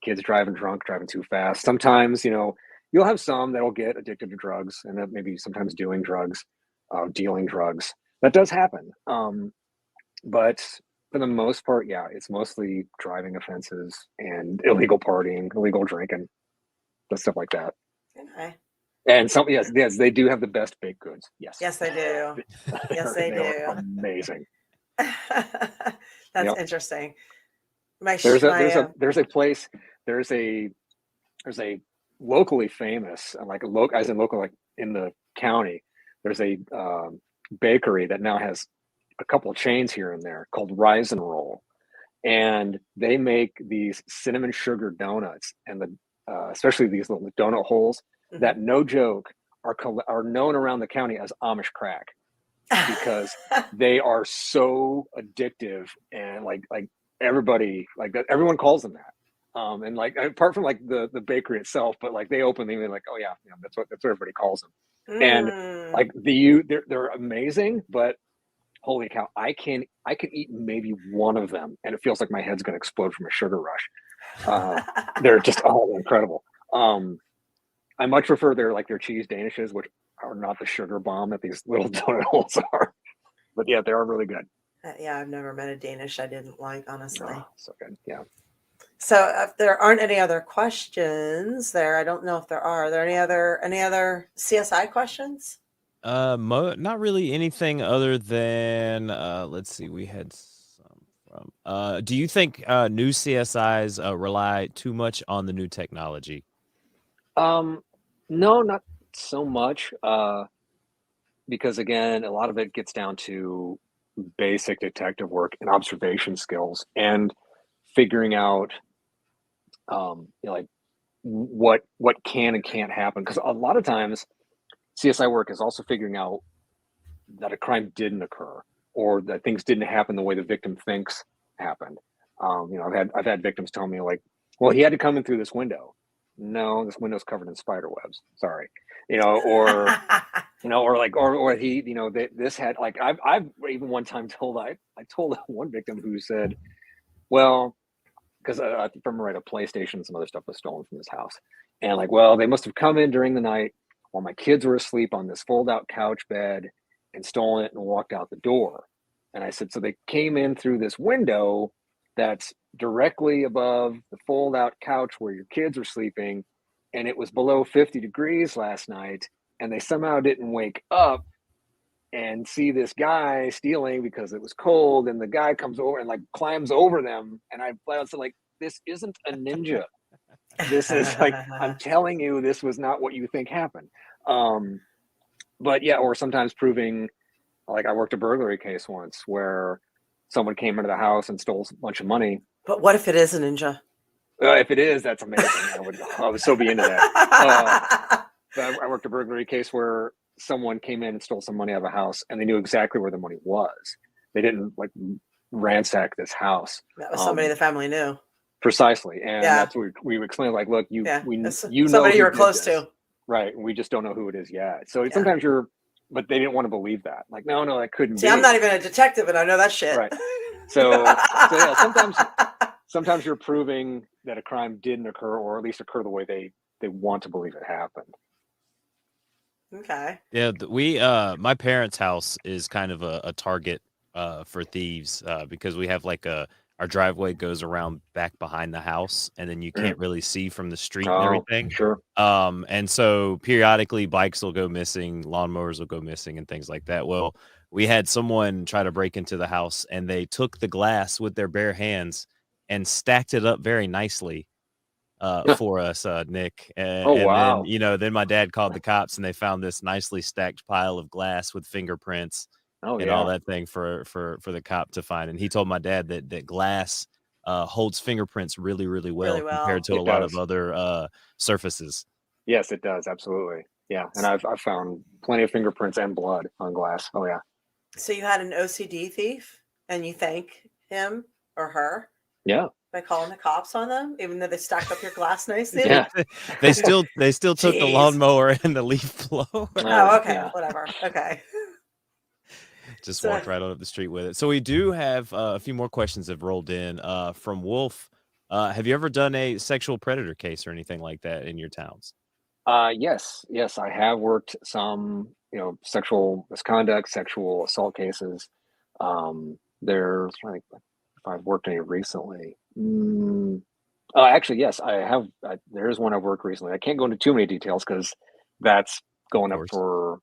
kids driving drunk, driving too fast. Sometimes you'll have some that'll get addicted to drugs and that maybe sometimes doing drugs, dealing drugs. That does happen. But for the most part, yeah, it's mostly driving offenses and illegal partying, illegal drinking, stuff like that. Okay. And some, yes, they do have the best baked goods. Yes, Yes, they do. Yes, they they are do. amazing. That's Yep. interesting. My There's a my there's a place there's a there's a locally famous, like a local, as in local, like in the county. There's a bakery that now has a couple of chains here and there called Rise and Roll, and they make these cinnamon sugar donuts, and especially these little donut holes that, no joke, are known around the county as Amish crack, because they are so addictive, and like everybody, like that, everyone calls them that. And like apart from like the bakery itself, but like they openly like, oh yeah, that's what everybody calls them. And Mm. like they're amazing, but holy cow, I can eat maybe one of them and it feels like my head's going to explode from a sugar rush. They're just all incredible. I much prefer their cheese danishes, which are not the sugar bomb that these little donut holes are. But yeah, they are really good. Yeah, I've never met a Danish I didn't like, honestly. Oh, so good. Yeah. So if there aren't any other questions there, I don't know if there are. Are there any other CSI questions? Not really anything other than let's see, we had some from do you think new CSIs rely too much on the new technology? No, not so much. Because again, a lot of it gets down to basic detective work and observation skills and figuring out, like what can and can't happen. Because a lot of times, CSI work is also figuring out that a crime didn't occur. or that things didn't happen the way the victim thinks happened. I've had victims tell me like, well, he had to come in through this window. No, this window's covered in spider webs. Sorry, or or he, this had like I've even one time I told one victim who said, well, because if I remember right, a PlayStation and some other stuff was stolen from his house, and like, well, they must have come in during the night while my kids were asleep on this fold-out couch bed and stolen it and walked out the door. And I said, so they came in through this window that's directly above the fold-out couch where your kids were sleeping, and it was below 50 degrees last night, and they somehow didn't wake up and see this guy stealing because it was cold, and the guy comes over and like climbs over them, and I flat out said, like, this isn't a ninja. This is like, I'm telling you, this was not what you think happened. But yeah, or sometimes proving, like I worked a burglary case once where someone came into the house and stole a bunch of money. But what if it is a ninja? If it is, that's amazing. I would so be into that. But I worked a burglary case where someone came in and stole some money out of a house, and they knew exactly where the money was. They didn't like ransack this house. That was somebody the family knew. Precisely, and that's what we explained. Like, look, you know somebody you were close to, right? We just don't know who it is yet. So sometimes but they didn't want to believe that. Like, no, that couldn't be. I'm not even a detective, and I know that shit. Right. So yeah, sometimes you're proving that a crime didn't occur, or at least occur the way they want to believe it happened. Okay. Yeah, my parents' house is kind of a target for thieves because we have like our driveway goes around back behind the house, and then you can't really see from the street and everything. Sure. And so periodically bikes will go missing, lawnmowers will go missing, and things like that. Well, we had someone try to break into the house, and they took the glass with their bare hands and stacked it up very nicely for us, Nick. Wow. Then, then my dad called the cops, and they found this nicely stacked pile of glass with fingerprints and all that thing for the cop to find. And he told my dad that glass holds fingerprints really, really well compared to a lot of other surfaces. Yes, it does. Absolutely. Yeah. And I've found plenty of fingerprints and blood on glass. Oh yeah. So you had an OCD thief, and you thank him or her? Yeah. By calling the cops on them, even though they stacked up your glass nicely? Yeah. They still took the lawnmower and the leaf blower. Oh, okay. Yeah. Whatever. Okay. Just walked right on up the street with it. So we do have a few more questions that have rolled in from Wolf. Have you ever done a sexual predator case or anything like that in your towns? Yes, I have worked some, sexual misconduct, sexual assault cases. There's, I think, if I've worked any recently. Actually, yes, I have. There is one I've worked recently. I can't go into too many details because that's going up for,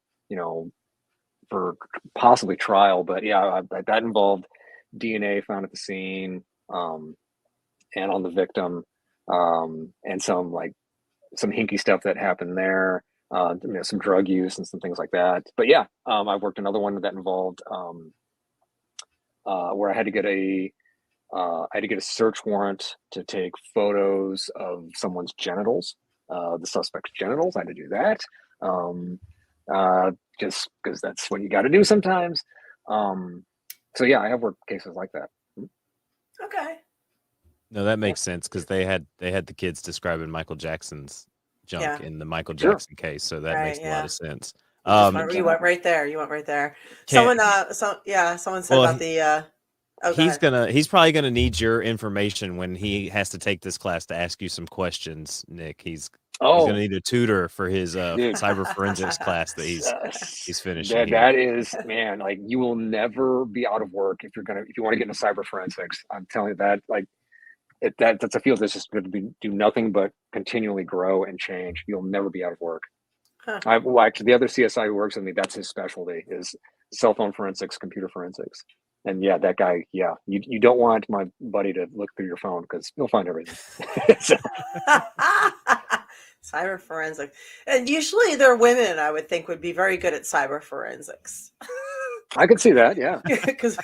for possibly trial. But yeah, that involved DNA found at the scene, and on the victim, and some hinky stuff that happened there, some drug use and some things like that. But yeah, I worked another one that involved where I had to get a search warrant to take photos of someone's genitals, the suspect's genitals. I had to do that, just because that's what you got to do sometimes. So yeah, I have worked cases like that. Okay. No, that makes sense because they had the kids describing Michael Jackson's junk in the Michael Jackson case, so that makes a lot of sense. You went right there. Someone said about the. He's probably gonna need your information when he has to take this class to ask you some questions, Nick. He's gonna need a tutor for his cyber forensics class that he's finishing. That is, man, like you will never be out of work if you want to get into cyber forensics. I'm telling you that, like. That's a field that's just going to do nothing but continually grow and change. You'll never be out of work. Huh. Actually, the other CSI who works with me, that's his specialty, is cell phone forensics, computer forensics. And yeah, that guy, you don't want my buddy to look through your phone because he'll find everything. Cyber forensics. And usually they're women, I would think, would be very good at cyber forensics. I could see that, yeah. Because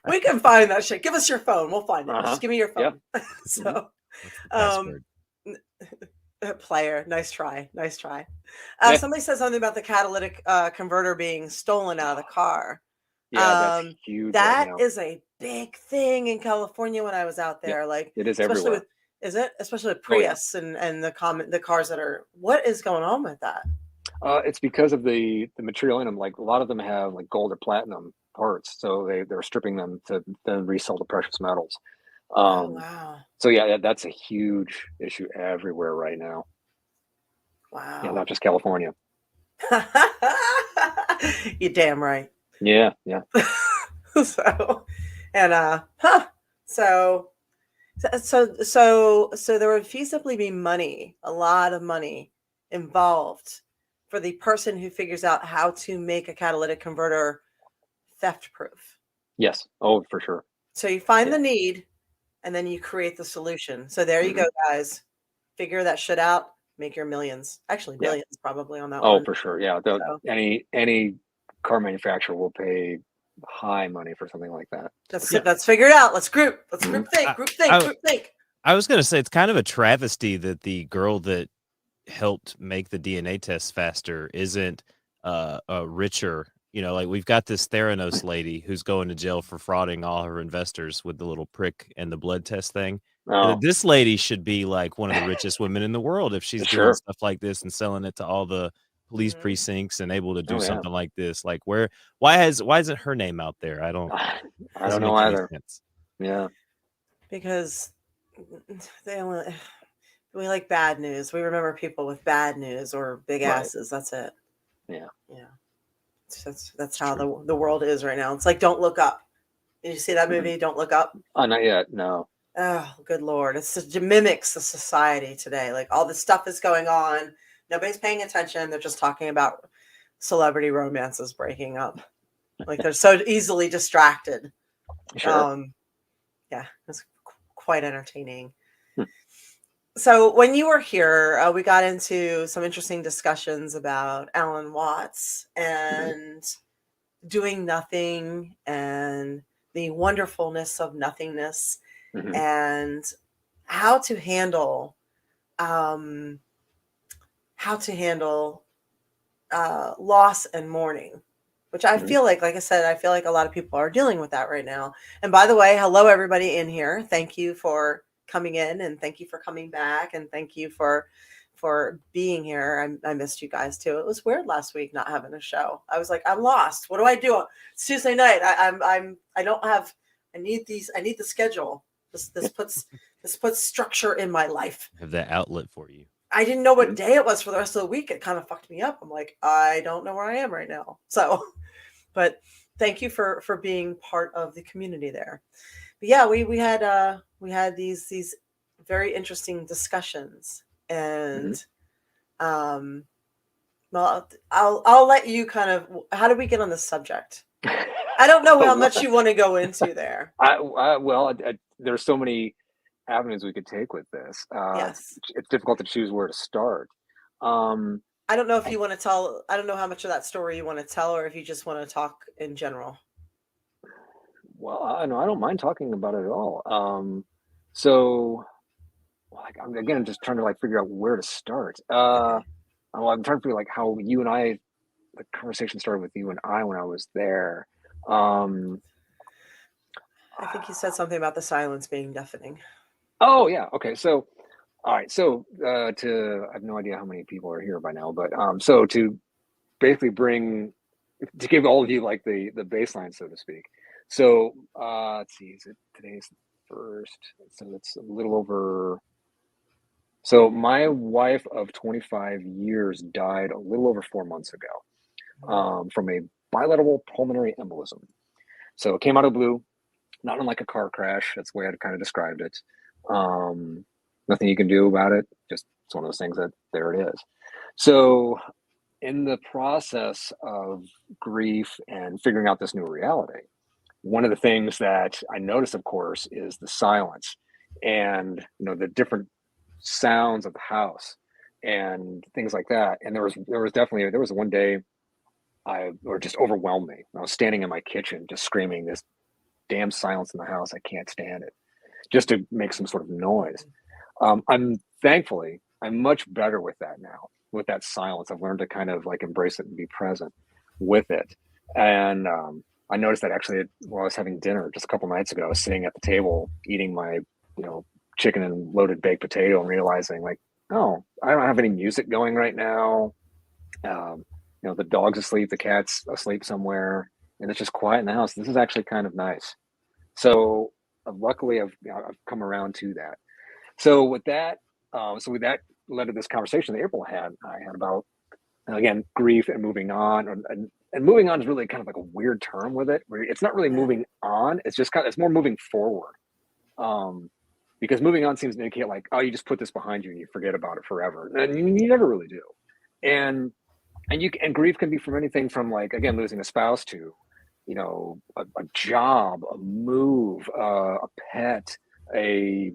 we can find that shit. Give us your phone. We'll find it. Just give me your phone. Yep. So, player, nice try. Somebody said something about the catalytic converter being stolen out of the car. Yeah, that's huge right That now. is a big thing in California when I was out there. Like, It is especially everywhere. especially with Oh yeah. Prius and the cars that are. What is going on with that? It's because of the material in them. Like a lot of them have like gold or platinum parts, so they're stripping them to then resell the precious metals. Oh Um, wow, so yeah, that's a huge issue everywhere right now. Yeah, wow. not just California. You're damn right. Yeah. So, and huh. So so there would feasibly be money, a lot of money involved for the person who figures out how to make a catalytic converter theft proof. Yes. Oh, for sure. So you find Yeah. the need and then you create the solution. So there you Hmm. go, guys. Figure that shit out, make your millions. Actually, Yeah. billions probably on that Oh, one. for sure. Yeah. So Any car manufacturer will pay high money for something like that. that's Yeah. let's figure it out. Let's group Mhm. think, I, group think. I was gonna say it's kind of a travesty that the girl that helped make the DNA test faster isn't richer. You know, like we've got this Theranos lady who's going to jail for frauding all her investors with the little prick and the blood test thing. Oh, This lady should be like one of the richest women in the world if she's doing sure. stuff like this and selling it to all the police Mhm. precincts and able to do Oh, yeah. something like this. Like why isn't her name out there? I don't Doesn't know make any either. sense. Yeah. Because they only we like bad news. We remember people with bad news or big Right. asses. That's it. Yeah. Yeah. That's It's how true. the world is right now. It's like Don't Look Up. Did you see that Mhm. movie, Don't Look Up? Oh, not yet. No. Oh, good Lord. It mimics the society today. Like all this stuff is going on. Nobody's paying attention. They're just talking about celebrity romances breaking up. Like they're so easily distracted. Sure. Yeah, it's quite entertaining. Hmm. So when you were here, we got into some interesting discussions about Alan Watts Mhm. and doing nothing and the wonderfulness of nothingness Mhm. and how to handle um, how to handle loss and mourning, which I Mhm. feel like I said, I feel like a lot of people are dealing with that right now. And by the way, hello everybody in here. Thank you for coming in and thank you for coming back and thank you for being here. I missed you guys too. It was weird last week not having a show. I was like, I'm lost. What do I do? It's Tuesday night. I don't have. I need the schedule. This puts structure in my life. Have that outlet for you. I didn't know what Mhm. day it was for the rest of the week. It kind of fucked me up. I'm like, I don't know where I am right now. So, but thank you for being part of the community there. But yeah, we had these very interesting discussions, Mhm. and um, well, I'll let you kind of. How did we get on this subject? I don't know how much What? you want to go into there. Well, there's so many avenues we could take with this. Yes. It's difficult to choose where to start. Um, I don't know if I, you want to tell. I don't know how much of that story you want to tell, or if you just want to talk in general. well, I know I don't mind talking about it at all. So, like, I'm just trying to like figure out where to start. Okay. I'm trying to figure like how you and I, the conversation started with you and I when I was there. Um, I think you said something about the silence being deafening. oh yeah, okay. So, all right. So, I have no idea how many people are here by now, but so to basically to give all of you like the baseline, so to speak. So, let's see, is it today's the first? So it's a little over. So my wife of 25 years died a little over 4 months ago from a bilateral pulmonary embolism. So it came out of the blue, not unlike a car crash. That's the way I'd kind of described it. Um, Nothing you can do about it. Just it's one of those things that there it is. So in the process of grief and figuring out this new reality, one of the things that I noticed, of course, is the silence and the different sounds of the house and things like that. And there was one day or just overwhelmed me. I was standing in my kitchen just screaming this damn silence in the house. I can't stand it. Just to make some sort of noise. I'm much better with that now, with that silence. I've learned to kind of like embrace it and be present with it. And I noticed that actually while I was having dinner just a couple nights ago, I was sitting at the table eating my, chicken and loaded baked potato and realizing like, oh, I don't have any music going right now. The dog's asleep, the cat's asleep somewhere, and it's just quiet in the house. This is actually kind of nice. So luckily, I've come around to that. So with that, led to this conversation that I had about again grief and moving on, and moving on is really kind of like a weird term with it. Where it's not really moving on; it's just it's more moving forward. Because moving on seems to indicate like, oh, you just put this behind you and you forget about it forever, and you never really do. And grief can be from anything from like again losing a spouse to, a job, a move, a pet, a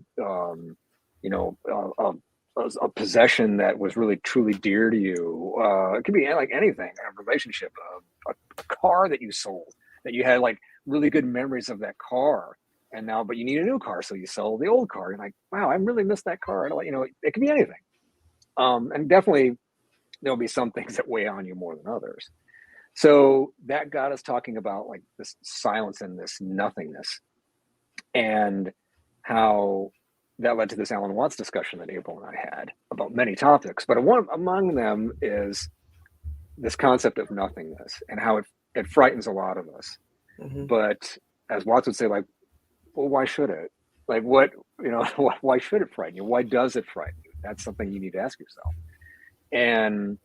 a possession that was really truly dear to you. It could be like anything, a relationship, a car that you sold that you had like really good memories of that car. And now, but you need a new car, so you sell the old car. You're like, wow, I really miss that car. It could be anything. And definitely there'll be some things that weigh on you more than others. So that got us talking about like this silence and this nothingness, and how that led to this Alan Watts discussion that April and I had about many topics. But one among them is this concept of nothingness and how it frightens a lot of us. Mm-hmm. But as Watts would say, like, well, why should it? Like, what, why should it frighten you? Why does it frighten you? That's something you need to ask yourself. And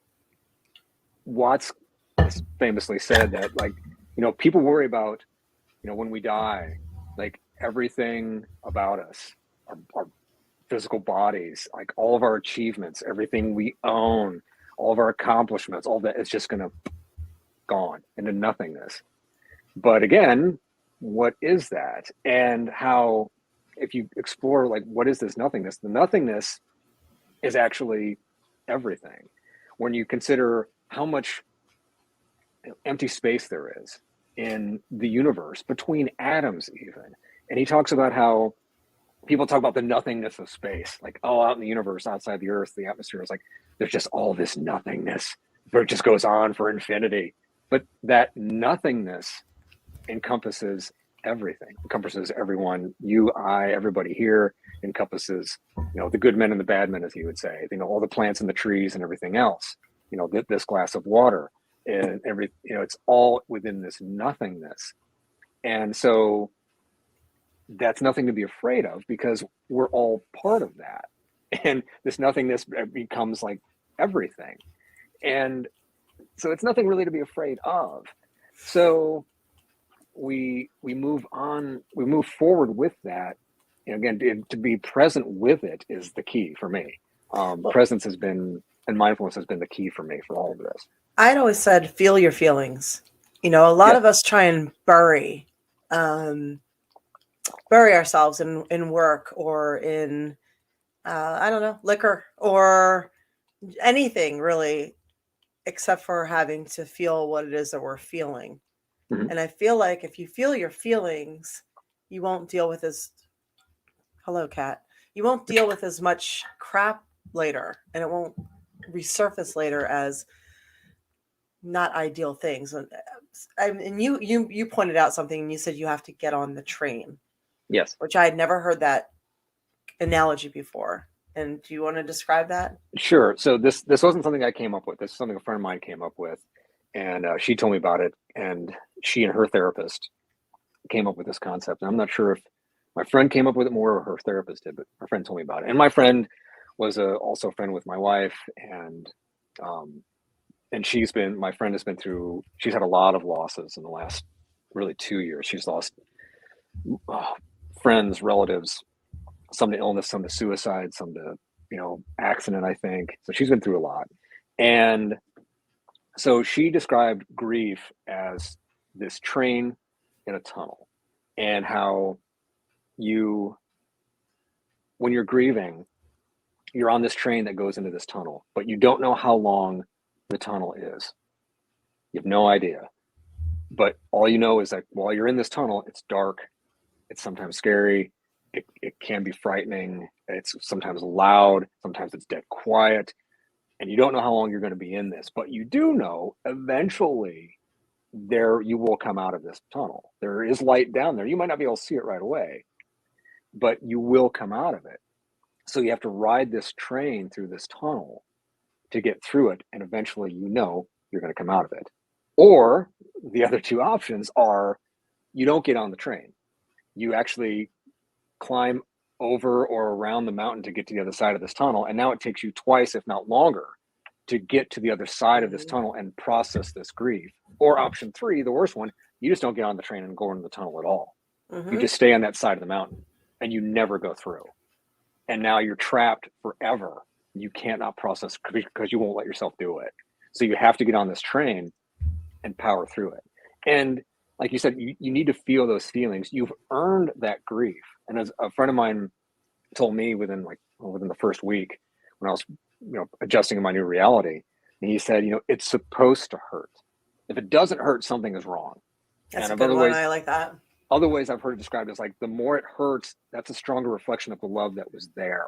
Watts famously said that, like, people worry about, when we die, like everything about us, our physical bodies, like all of our achievements, everything we own, all of our accomplishments, all that is just going to gone into nothingness. But again, what is that? And how, if you explore, like, what is this nothingness? The nothingness is actually everything. When you consider how much empty space there is in the universe, between atoms even. And he talks about how people talk about the nothingness of space, like, oh, out in the universe, outside the Earth, the atmosphere is like, there's just all this nothingness, but it just goes on for infinity. But that nothingness encompasses everything, encompasses everyone, you, I, everybody here, encompasses, the good men and the bad men, as he would say, all the plants and the trees and everything else, this glass of water and it's all within this nothingness. And so that's nothing to be afraid of, because we're all part of that. And this nothingness becomes like everything. And so it's nothing really to be afraid of. So we move on, we move forward with that. And again, to be present with it is the key for me. Presence has been, and mindfulness has been the key for me for all of this. I'd always said, feel your feelings. A lot of us try and bury ourselves in work or in, I don't know, liquor or anything really, except for having to feel what it is that we're feeling. Mm-hmm. And I feel like if you feel your feelings, you won't deal with hello, cat. You won't deal with as much crap later, and it won't resurface later as not ideal things. And you pointed out something, and you said you have to get on the train. Yes. Which I had never heard that analogy before. And do you want to describe that? Sure. So this wasn't something I came up with. This is something a friend of mine came up with, and she told me about it. And she and her therapist came up with this concept. And I'm not sure if my friend came up with it more or her therapist did, but my friend told me about it. And my friend was also a friend with my wife, and my friend has been through. She's had a lot of losses in the last really 2 years. She's lost friends, relatives, some to illness, some to suicide, some to, accident, I think. So she's been through a lot. And so she described grief as this train in a tunnel, and how when you're grieving, you're on this train that goes into this tunnel, but you don't know how long the tunnel is. You have no idea. But all you know is that while you're in this tunnel, it's dark. It's sometimes scary. It can be frightening. It's sometimes loud. Sometimes it's dead quiet. And you don't know how long you're going to be in this. But you do know eventually there you will come out of this tunnel. There is light down there. You might not be able to see it right away, but you will come out of it. So you have to ride this train through this tunnel to get through it, and eventually you're going to come out of it. Or the other two options are you don't get on the train. You actually climb over or around the mountain to get to the other side of this tunnel, and now it takes you twice, if not longer, to get to the other side of this tunnel and process this grief. Or option 3, the worst one, you just don't get on the train and go into the tunnel at all. You just stay on that side of the mountain and you never go through. And now you're trapped forever. You can't not process because you won't let yourself do it. So you have to get on this train and power through it. And like you said, you need to feel those feelings. You've earned that grief. And as a friend of mine told me within the first week, when I was adjusting to my new reality, and he said, it's supposed to hurt. If it doesn't hurt, something is wrong. That's a good one. I like that. Other ways I've heard it described as like the more it hurts, that's a stronger reflection of the love that was there.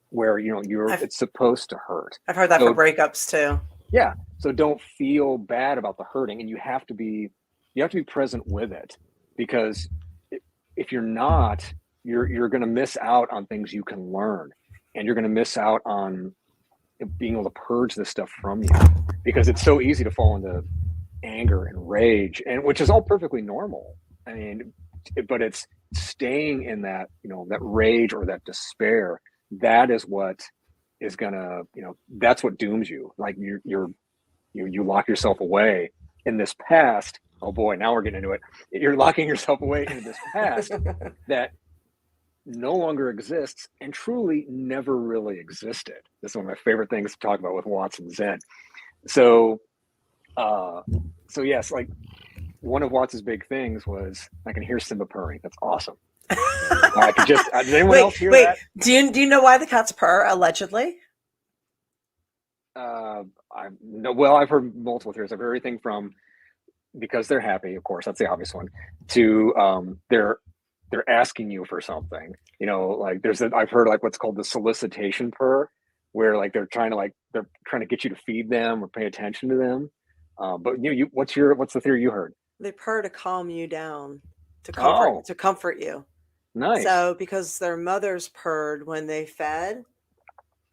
Where it's supposed to hurt. I've heard that for breakups too. Yeah. So don't feel bad about the hurting, and you have to be present with it, because if you're not, you're going to miss out on things you can learn, and you're going to miss out on being able to purge this stuff from you, because it's so easy to fall into anger and rage, and which is all perfectly normal. I mean, but it's staying in that, that rage or that despair. That is what is gonna, that's what dooms you. Like you lock yourself away in this past. Oh boy, now we're getting into it. You're locking yourself away into this past that no longer exists and truly never really existed. This is one of my favorite things to talk about with Watts and Zen. So yes, like one of Watts's big things was I can hear Simba purring. That's awesome. I could just. Does anyone else hear that? Do you know why the cats purr? Allegedly. I've heard multiple theories. I've heard everything from because they're happy, of course, that's the obvious one, to they're asking you for something. Like I've heard like what's called the solicitation purr, where like they're trying to get you to feed them or pay attention to them. But what's the theory you heard? They purr to calm you down, to comfort you. Nice. So because their mothers purred when they fed,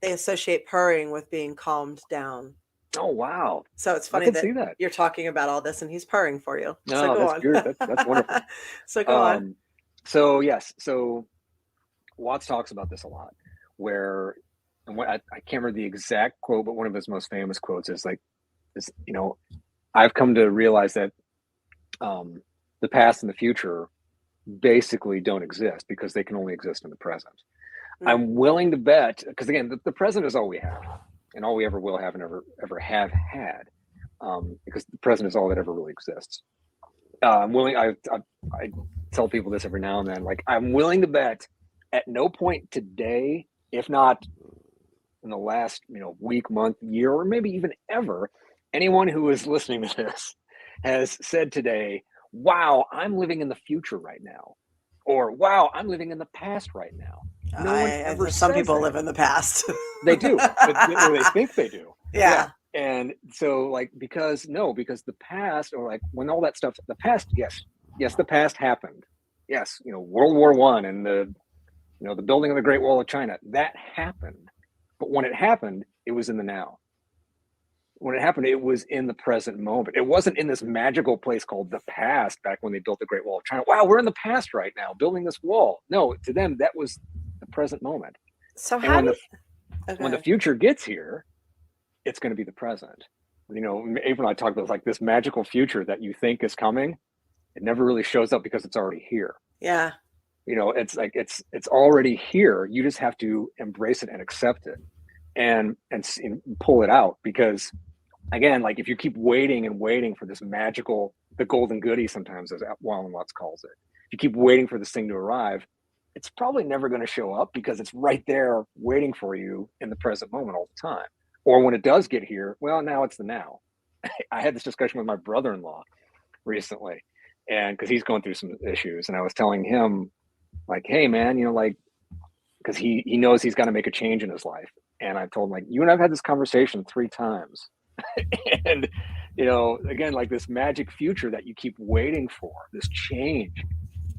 they associate purring with being calmed down. Oh wow! So it's funny that you're talking about all this and he's purring for you. No, so that's good. That's wonderful. So go on. So yes, so Watts talks about this a lot, where and I can't remember the exact quote, but one of his most famous quotes is like, I've come to realize that the past and the future basically don't exist because they can only exist in the present. Mm-hmm. I'm willing to bet, because again, the present is all we have and all we ever will have and ever have had, because the present is all that ever really exists. I'm willing, I tell people this every now and then, like I'm willing to bet at no point today, if not in the last week, month, year, or maybe even ever, anyone who is listening to this has said today, wow, I'm living in the future right now. Or wow, I'm living in the past right now. No one ever some people live in the past. They do, or they think they do. Yeah. And so because the past, or like when all that stuff, the past, yes, the past happened. Yes, World War I and the building of the Great Wall of China, that happened. But when it happened, it was in the now. When it happened, it was in the present moment. It wasn't in this magical place called the past back when they built the Great Wall of China. Wow, we're in the past right now, building this wall. No, to them, that was the present moment. So when the future gets here, it's going to be the present. April and I talked about like this magical future that you think is coming. It never really shows up because it's already here. Yeah. It's like it's already here. You just have to embrace it and accept it, and pull it out. Because again, like if you keep waiting and waiting for this magical, the golden goodie, sometimes as Alan Watts calls it, if you keep waiting for this thing to arrive, it's probably never going to show up because it's right there waiting for you in the present moment all the time. Or when it does get here, well, now it's the now. I had this discussion with my brother-in-law recently, and because he's going through some issues, and I was telling him, like, hey man, because he knows he's got to make a change in his life. And I told him, like, you and I've had this conversation 3 times. And again, like this magic future that you keep waiting for, this change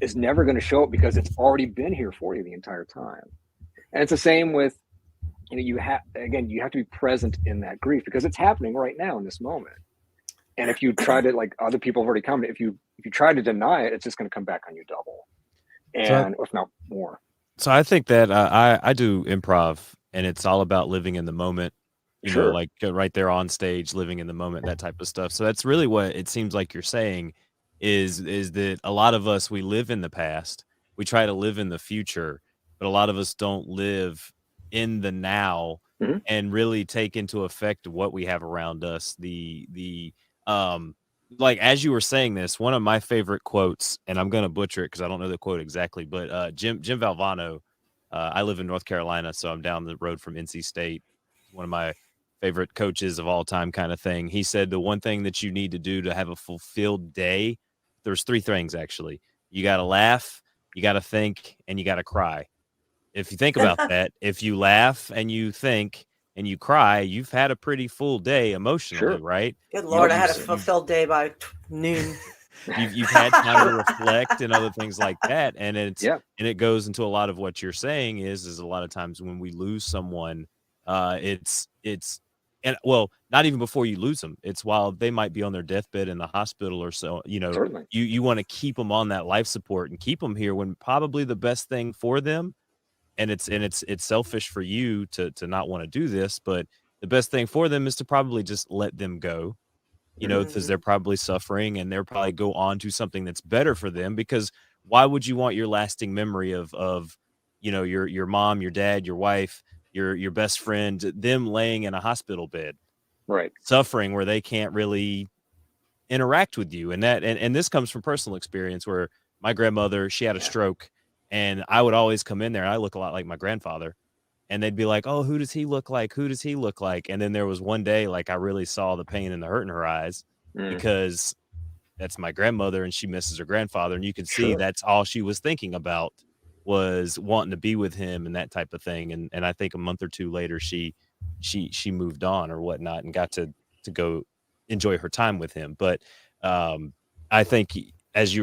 is never going to show up because it's already been here for you the entire time. And it's the same with, you have to be present in that grief because it's happening right now in this moment. And if you try to, like other people have already come, if you try to deny it, it's just going to come back on you double, and if not more. So I think that I do improv, and it's all about living in the moment. Sure. Like right there on stage, living in the moment, that type of stuff. So that's really what it seems like you're saying is that a lot of us, we live in the past, we try to live in the future, but a lot of us don't live in the now Mhm. and really take into effect what we have around us. Um like as you were saying this, one of my favorite quotes, and I'm gonna butcher it because I don't know the quote exactly, but Jim Valvano, I live in North Carolina, so I'm down the road from NC State. One of my favorite coaches of all time, kind of thing. He said the one thing that you need to do to have a fulfilled day, there's three things actually. You got to laugh, you got to think, and you got to cry. If you think about that, if you laugh and you think and you cry, you've had a pretty full day emotionally, Sure. right? Good Lord, I had a You've fulfilled day by noon. you've had time to reflect and other things like that, and Yeah. and it goes into a lot of what you're saying is a lot of times when we lose someone, it's and well, not even before you lose them, it's while they might be on their deathbed in the hospital or so. Certainly. You want to keep them on that life support and keep them here when probably the best thing for them, and it's selfish for you to not want to do this, but the best thing for them is to probably just let them go, because they're probably suffering and they're probably go on to something that's better for them. Because why would you want your lasting memory of your mom, your dad, your wife, your best friend, them laying in a hospital bed, Right. suffering where they can't really interact with you? And this comes from personal experience where my grandmother, she had a stroke, and I would always come in there and I look a lot like my grandfather. And they'd be like, "Oh, who does he look like? Who does he look like?" And then there was one day, like, I really saw the pain and the hurt in her eyes Mm. because that's my grandmother and she misses her grandfather. And you could see Sure. that's all she was thinking about was wanting to be with him and that type of thing. And I think a month or two later, she moved on or whatnot and got to go enjoy her time with him. But I think as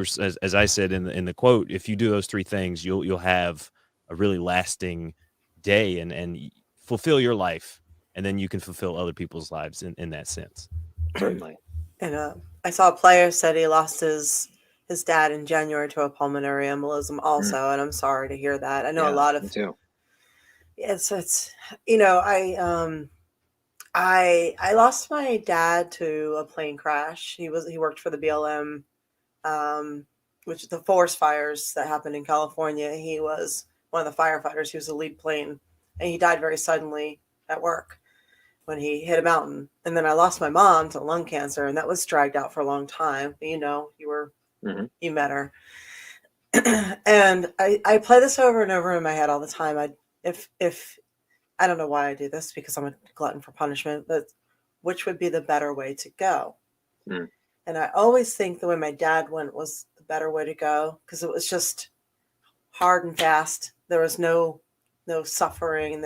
I said in the quote, if you do those three things, you'll have a really lasting day and fulfill your life, and then you can fulfill other people's lives in that sense. Certainly. And I saw a player said he lost his dad in January to a pulmonary embolism also, and I'm sorry to hear that. I know a lot Me of too. it's I lost my dad to a plane crash. He worked for the BLM, which is the forest fires that happened in California. He was one of the firefighters. He was the lead plane, and he died very suddenly at work when he hit a mountain. And then I lost my mom to lung cancer, and that was dragged out for a long time. But, you met her. And I play this over and over in my head all the time. If I don't know why I do this because I'm a glutton for punishment, but which would be the better way to go? Mm. And I always think the way my dad went was the better way to go because it was just hard and fast. There was no suffering.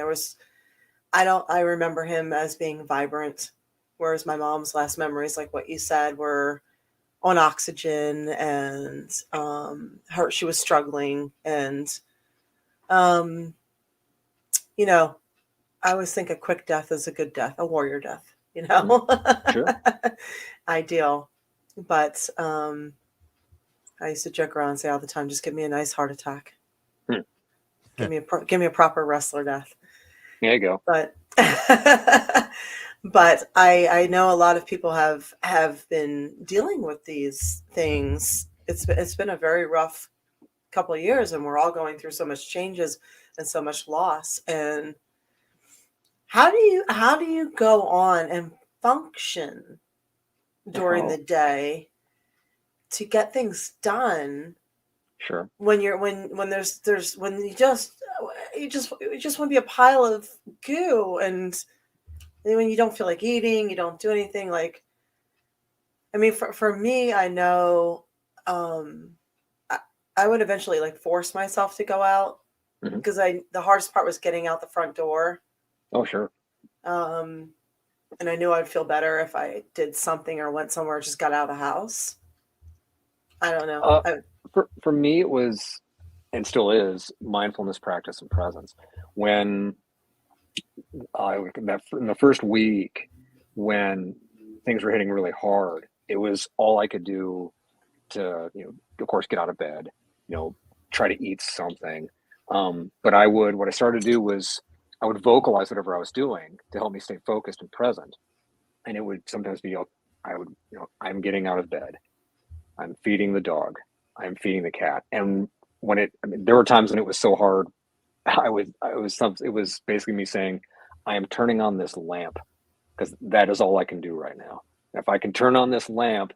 I remember him as being vibrant, whereas my mom's last memories, like what you said, were on oxygen, and she was struggling, and um, I always think a quick death is a good death, a warrior death, Sure. ideal. But I used to joke around and say all the time, just give me a nice heart attack. Hmm. Give me a proper wrestler death. There you go. But but I know a lot of people have been dealing with these things. It's been a very rough couple of years, and we're all going through so much changes and so much loss. And how do you go on and function during the day to get things done? Sure. When you just want to be a pile of goo, and when you don't feel like eating, you don't do anything. Like, I mean, for me, I know I would eventually like force myself to go out because the hardest part was getting out the front door. Oh, sure. And I knew I'd feel better if I did something or went somewhere, or just got out of the house. I don't know. Uh, for me, it was, and still is, mindfulness practice and presence. When in the first week, when things were hitting really hard, it was all I could do to, of course, get out of bed, try to eat something. But what I started to do was I would vocalize whatever I was doing to help me stay focused and present. And it would sometimes be, I'm getting out of bed. I'm feeding the dog. I'm feeding the cat. And there were times when it was so hard. It was basically me saying, I am turning on this lamp because that is all I can do right now. If I can turn on this lamp,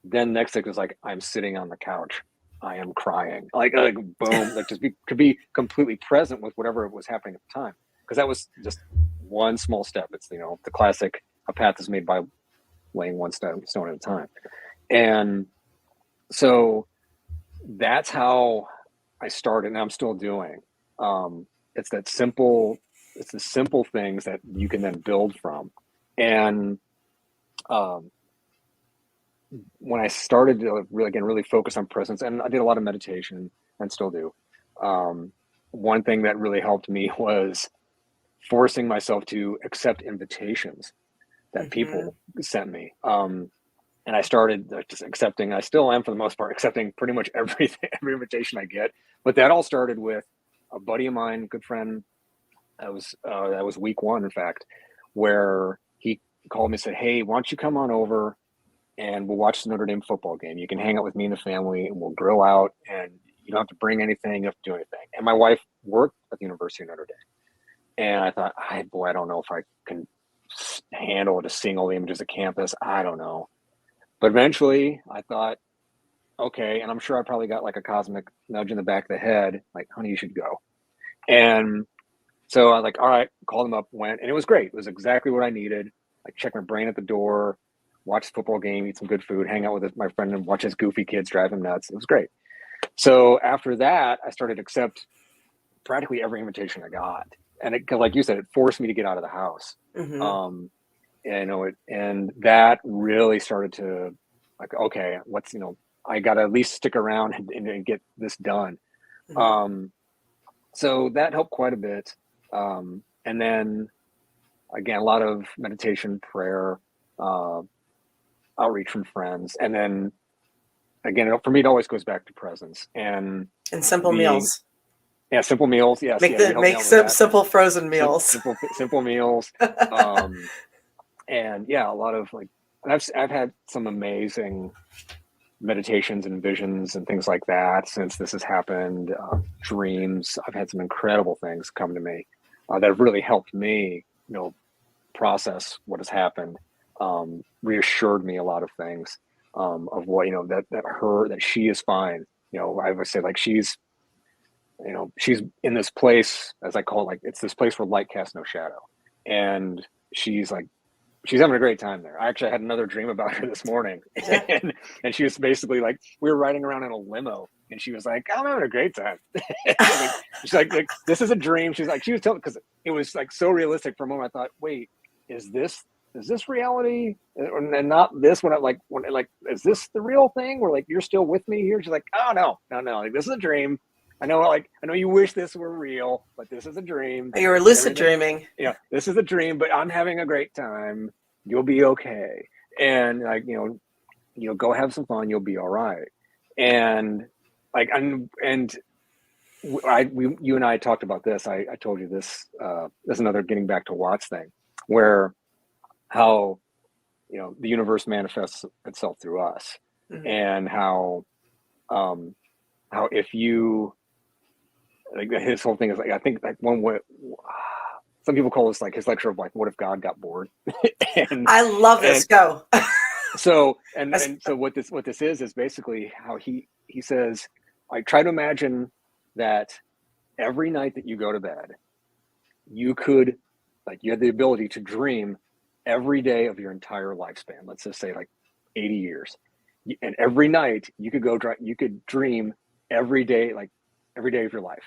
then next thing is like, I'm sitting on the couch. I am crying. Like boom, like to be completely present with whatever was happening at the time. Because that was just one small step. It's, the classic, a path is made by laying one stone at a time. And so that's how I started, and I'm still doing. It's the simple things that you can then build from. And when I started to really focus on presence, and I did a lot of meditation and still do. One thing that really helped me was forcing myself to accept invitations that people sent me. And I started just accepting. I still am, for the most part, accepting pretty much every invitation I get. But that all started with a buddy of mine, good friend. That was week one, in fact, where he called me and said, "Hey, why don't you come on over and we'll watch the Notre Dame football game. You can hang out with me and the family, and we'll grill out, and you don't have to bring anything, you don't have to do anything." And my wife worked at the University of Notre Dame, and I thought, I don't know if I can handle just seeing all the images of campus. I don't know. But eventually I thought, okay, and I'm sure I probably got like a cosmic nudge in the back of the head, like, honey, you should go. And so I was like, all right, called him up, went, and it was great. It was exactly what I needed. I checked my brain at the door, watch the football game, eat some good food, hang out with my friend and watch his goofy kids drive him nuts. It was great. So after that, I started to accept practically every invitation I got. And like you said, it forced me to get out of the house. And that really started to, like, okay, I got to at least stick around and get this done. So that helped quite a bit. And then again, a lot of meditation, prayer, outreach from friends. And then again, for me, it always goes back to presence and simple meals. Yeah, simple meals. Yes, make simple frozen meals. Simple meals. And yeah, a lot of I've had some amazing meditations and visions and things like that since this has happened. Dreams. I've had some incredible things come to me that have really helped me, process what has happened. Reassured me a lot of things of what that she is fine. I would say she's in this place, as I call it, it's this place where light casts no shadow, and she's having a great time there. I actually had another dream about her this morning, and she was basically we were riding around in a limo, and she was like, "I'm having a great time." She's like, "This is a dream." She was telling, because it was so realistic for a moment. I thought, wait, is this reality and not this? Is this the real thing? Where you're still with me here? She's like, "Oh no, this is a dream. I know you wish this were real, but this is a dream. You were lucid dreaming. Yeah, this is a dream, but I'm having a great time. You'll be okay. And go have some fun. You'll be all right." And you and I talked about this. I told you this. There's another getting back to Watts thing, where how the universe manifests itself through us, and how if you his whole thing is I think one way some people call this his lecture of what if God got bored. And I love this. Go. So what this is basically how he says, try to imagine that every night that you go to bed, you could you have the ability to dream every day of your entire lifespan. Let's just say 80 years, and every night you could dream every day, every day of your life,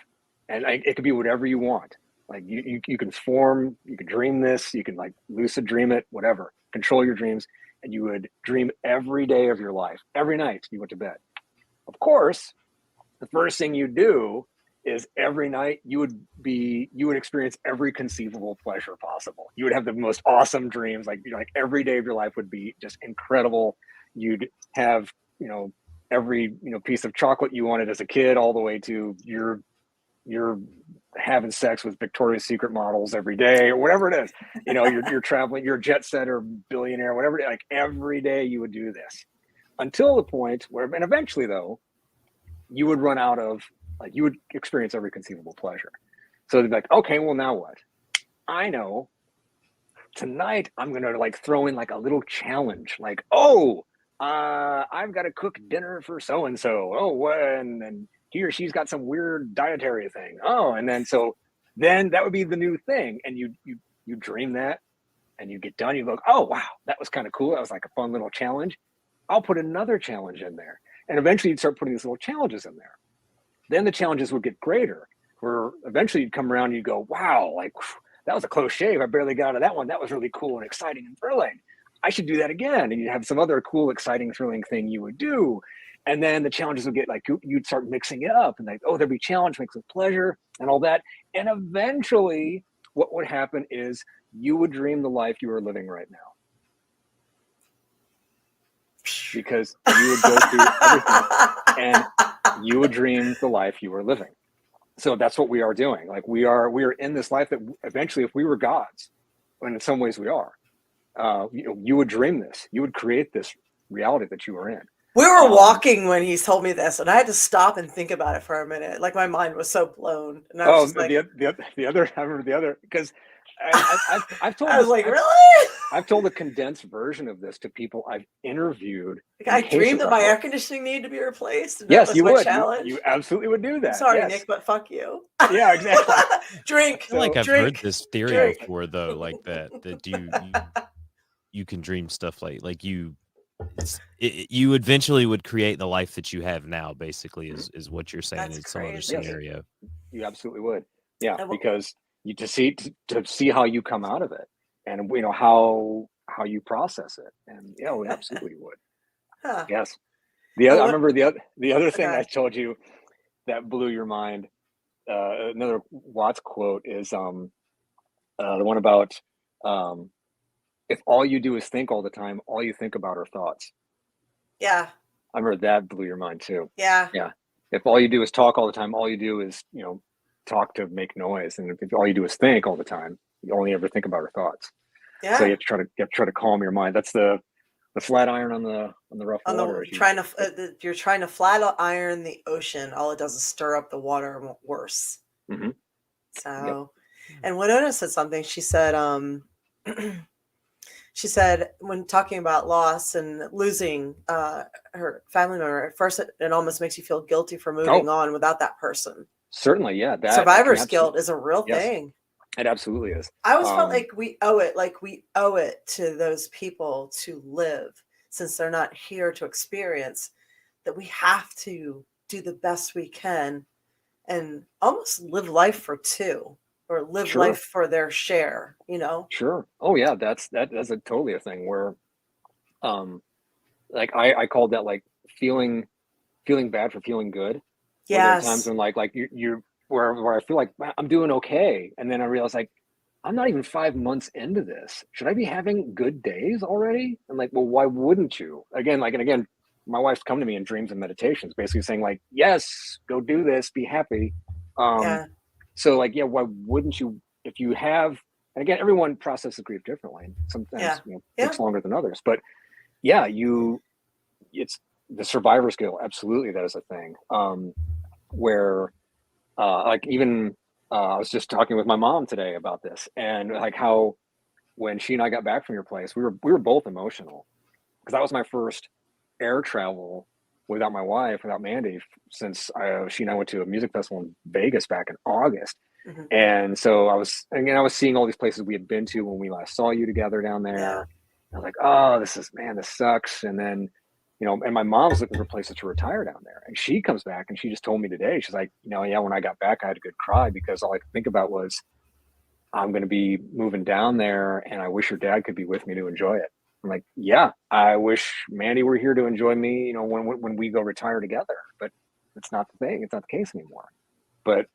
and it could be whatever you want. Like you can form, you can dream this, you can like lucid dream it, whatever, control your dreams. And you would dream every day of your life, every night you went to bed. Of course, the first thing you do is every night you would experience every conceivable pleasure possible. You would have the most awesome dreams. Like, like every day of your life would be just incredible. You'd have, every, piece of chocolate you wanted as a kid, all the way to you're having sex with Victoria's Secret models every day, or whatever it is. You're traveling, you're a jet setter, billionaire, whatever. Like every day you would do this until the point where, and eventually though, you would run out of, like, you would experience every conceivable pleasure. So they'd be like, okay, well now what? I know tonight I'm going to like throw in like a little challenge. Like, I've got to cook dinner for so-and-so. And he or she's got some weird dietary thing. And then that would be the new thing. And you dream that and you get done. You go, oh, wow, that was kind of cool. That was like a fun little challenge. I'll put another challenge in there. And eventually you'd start putting these little challenges in there. Then the challenges would get greater, where eventually you'd come around and you'd go, wow, like that was a close shave. I barely got out of that one. That was really cool and exciting and thrilling. I should do that again. And you'd have some other cool, exciting, thrilling thing you would do. And then the challenges would get like, you'd start mixing it up and like, there'd be challenge mixed with pleasure and all that. And eventually what would happen is you would dream the life you are living right now. Because you would go through everything and you would dream the life you were living. So that's what we are doing. Like we are in this life that eventually, if we were gods, and in some ways we are, you would dream this, you would create this reality that you are in. We were walking when he told me this, and I had to stop and think about it for a minute. Like my mind was so blown. And I was just like, the other, I remember the other, because I've told. I was like, really? I've told a condensed version of this to people I've interviewed. Like I dreamed that my air conditioning needed to be replaced. And yes, that was you my would. Challenge. You absolutely would do that. I'm sorry, yes. Nick, but fuck you. Yeah, exactly. Drink. I feel like I've heard this theory drink. before, though, like that you can dream stuff like you eventually would create the life that you have now. Basically, is what you're saying. That's in some other crazy. scenario. You absolutely would. Yeah, because you to see how you come out of it, and how you process it, and we absolutely would. Huh. Yes. I remember the other thing I told you that blew your mind. Another Watts quote is the one about if all you do is think all the time, all you think about are thoughts. Yeah. I remember that blew your mind too. Yeah. Yeah. If all you do is talk all the time, all you do is talk to make noise, and if all you do is think all the time, you only ever think about your thoughts. Yeah. So you have to try to calm your mind. That's the flat iron on the rough water. You're trying to flat iron the ocean. All it does is stir up the water worse. Mm-hmm. So, and Winona said something. She said, when talking about loss and losing her family member, at first it almost makes you feel guilty for moving on without that person. Certainly, yeah. That survivor's guilt is a real thing. It absolutely is. I always felt like we owe it to those people to live, since they're not here to experience, that we have to do the best we can and almost live life for two, or live life for their share, Sure. Oh yeah, that's totally a thing where like I called that like feeling bad for feeling good. Yes. There are times when like you're where I feel like I'm doing okay, and then I realize like I'm not even 5 months into this. Should I be having good days already? And like, well, why wouldn't you? Again, my wife's come to me in dreams and meditations, basically saying like, yes, go do this, be happy. So like, yeah, why wouldn't you? If you have, and again, everyone processes grief differently. Sometimes takes longer than others, but yeah, it's the survivor's guilt. Absolutely, that is a thing. Where like even I was just talking with my mom today about this, and like how when she and I got back from your place, we were both emotional, because that was my first air travel without my wife, without Mandy, since she and I went to a music festival in Vegas back in August. Mm-hmm. And so I was seeing all these places we had been to when we last saw you together down there. Yeah. I was like, oh, this sucks. And then, and my mom's looking for places to retire down there. And she comes back and she just told me today, she's like, when I got back, I had a good cry, because all I could think about was I'm going to be moving down there, and I wish your dad could be with me to enjoy it. I'm like, yeah, I wish Mandy were here to enjoy me, you know, when we go retire together. But it's not the thing. It's not the case anymore. But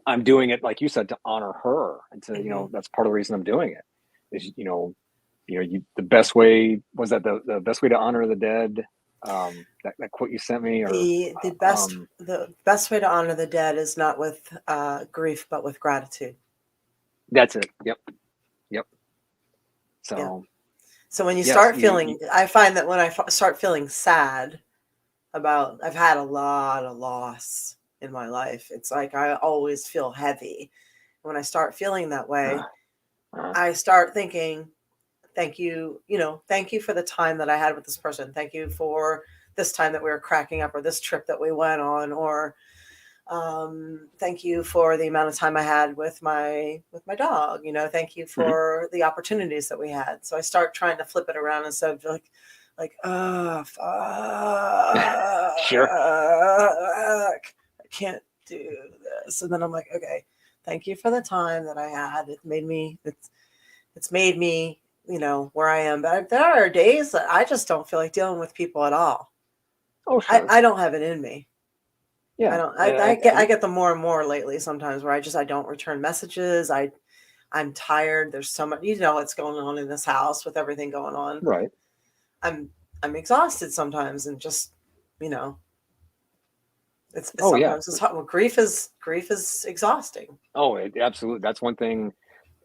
I'm doing it, like you said, to honor her, and to, you know, that's part of the reason I'm doing it. Is, the best way was that the best way to honor the dead. That quote you sent me, or the best way to honor the dead is not with grief, but with gratitude. That's it. Yep. So. Yeah. So when you start feeling, I find that when I start feeling sad about, I've had a lot of loss in my life. It's like I always feel heavy. When I start feeling that way, I start thinking, thank you for the time that I had with this person. Thank you for this time that we were cracking up, or this trip that we went on, or thank you for the amount of time I had with my dog. Thank you for the opportunities that we had. So I start trying to flip it around instead of like, oh, fuck. Sure. I can't do this. And then I'm like, okay, thank you for the time that I had. It's made me, where I am. But there are days that I just don't feel like dealing with people at all. Oh, sure. I don't have it in me. Yeah. I don't. I get them more and more lately. Sometimes where I don't return messages. I'm tired. There's so much. What's going on in this house with everything going on. Right. I'm exhausted sometimes, and just it's hard. Well, grief is exhausting. Oh, absolutely. That's one thing.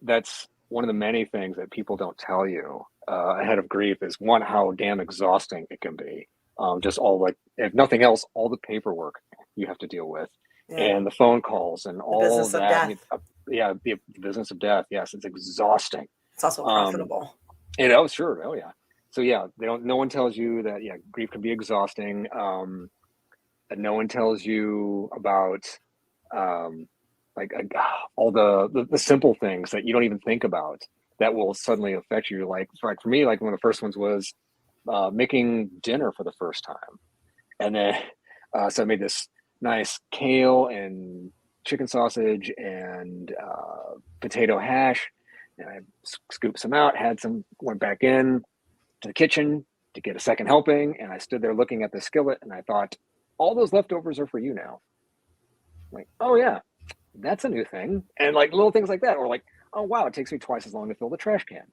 That's one of the many things that people don't tell you ahead of grief is, one, how damn exhausting it can be. Just all, like, if nothing else, all the paperwork you have to deal with, and the phone calls and all of that. The business of death. Yes, it's exhausting. It's also profitable. Sure. Oh, yeah. So yeah, no one tells you that. Yeah, grief can be exhausting. And no one tells you about all the simple things that you don't even think about that will suddenly affect you. Like for me, like one of the first ones was making dinner for the first time, and then so I made this nice kale and chicken sausage and potato hash, and I scooped some out, had some, went back in to the kitchen to get a second helping, and I stood there looking at the skillet, and I thought, all those leftovers are for you now. Like, oh yeah, that's a new thing. And like little things like that, or like, oh wow, it takes me twice as long to fill the trash can.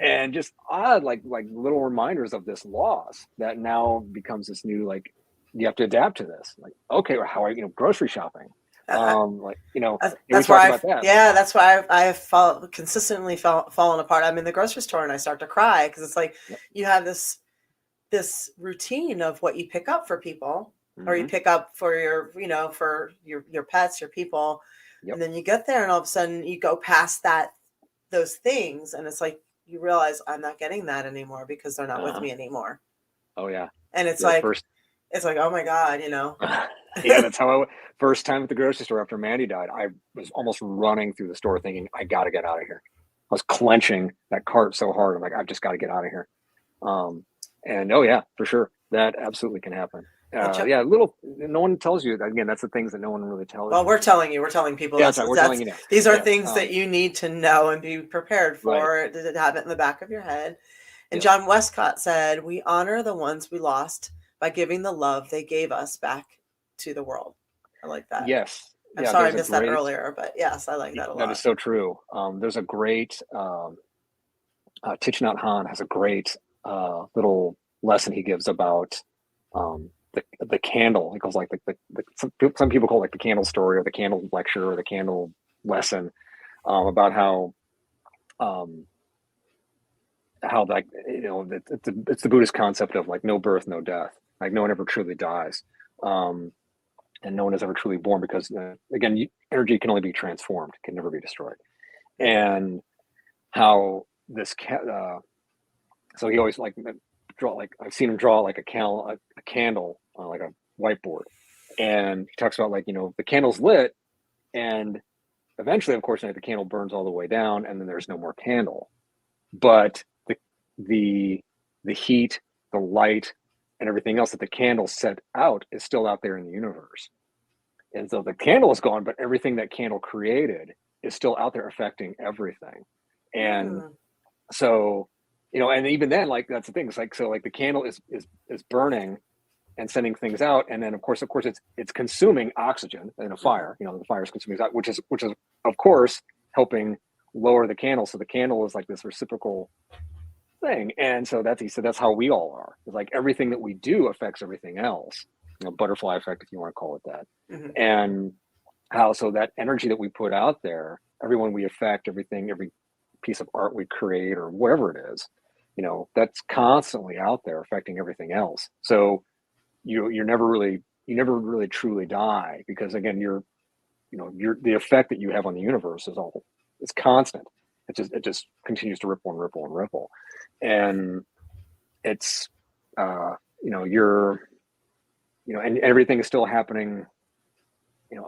And just odd, like little reminders of this loss that now becomes this new, like, you have to adapt to this. Like, okay, or how are you, grocery shopping? That's why that's why I have consistently fallen apart. I'm in the grocery store and I start to cry because it's like you have this routine of what you pick up for people, or you pick up for your for your pets, your people, and then you get there and all of a sudden you go past those things, and it's like you realize I'm not getting that anymore because they're not with me anymore. Oh yeah. And it's it's like, oh my God, Yeah, that's how first time at the grocery store after Mandy died, I was almost running through the store thinking, I got to get out of here. I was clenching that cart so hard. I'm like, I've just got to get out of here. And oh yeah, for sure. That absolutely can happen. No one tells you that. Again, that's the things that no one really tells you. Well, we're telling people. Yeah, we're telling you now. These are things that you need to know and be prepared for, to have it in the back of your head. And John Westcott said, we honor the ones we lost by giving the love they gave us back to the world. I like that. Yes. I'm sorry I missed that earlier, but yes, I like that a lot. That is so true. There's a great, Thich Nhat Hanh has a great little lesson he gives about the candle. He calls like some people call it like the candle story, or the candle lecture, or the candle lesson, about how like, it's the Buddhist concept of like no birth, no death. Like no one ever truly dies, and no one is ever truly born, because again, energy can only be transformed, can never be destroyed. And how this so he always like draw, like I've seen him draw like a candle on like a whiteboard, and he talks about like, the candle's lit, and eventually, of course, the candle burns all the way down, and then there's no more candle, but the heat, the light, and everything else that the candle set out is still out there in the universe. And so the candle is gone, but everything that candle created is still out there affecting everything. And Mm. so, and even then, like, that's the thing. It's like, so like the candle is burning and sending things out. And then of course, it's consuming oxygen in a fire, the fire is consuming that, which is of course helping lower the candle. So the candle is like this reciprocal thing. And so that's how we all are. It's like everything that we do affects everything else, butterfly effect, if you want to call it that. Mm-hmm. And how, so that energy that we put out there, everyone we affect, everything, every piece of art we create or whatever it is, that's constantly out there affecting everything else. So you never really truly die, because again, you're the effect that you have on the universe it's constant. It just continues to ripple and ripple and ripple. And it's, and everything is still happening,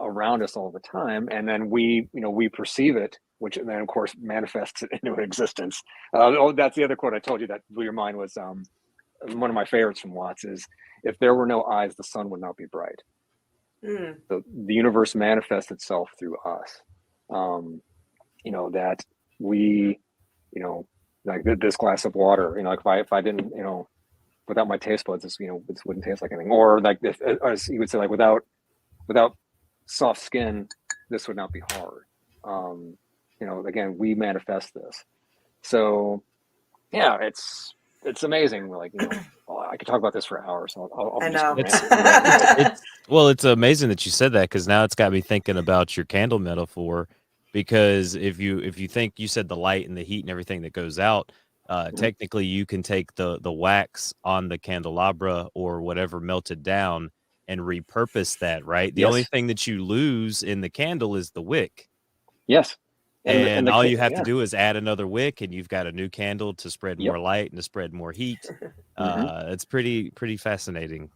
around us all the time. And then we perceive it, which then of course manifests it into existence. That's the other quote I told you that blew your mind, was one of my favorites from Watts is, if there were no eyes, the sun would not be bright. Mm. So the universe manifests itself through us. That we, like this glass of water, like if I didn't, without my taste buds, this wouldn't taste like anything. Or like if, as you would say, like without soft skin, this would not be hard. Again, we manifest this. So yeah, it's amazing. Like, I could talk about this for hours. I'll I just know. It's amazing that you said that, because now it's got me thinking about your candle metaphor. Because if you think, you said the light and the heat and everything that goes out, technically you can take the wax on the candelabra or whatever melted down and repurpose that, right? The only thing that you lose in the candle is the wick. Yes. And all you have to do is add another wick, and you've got a new candle to spread more light and to spread more heat. It's pretty fascinating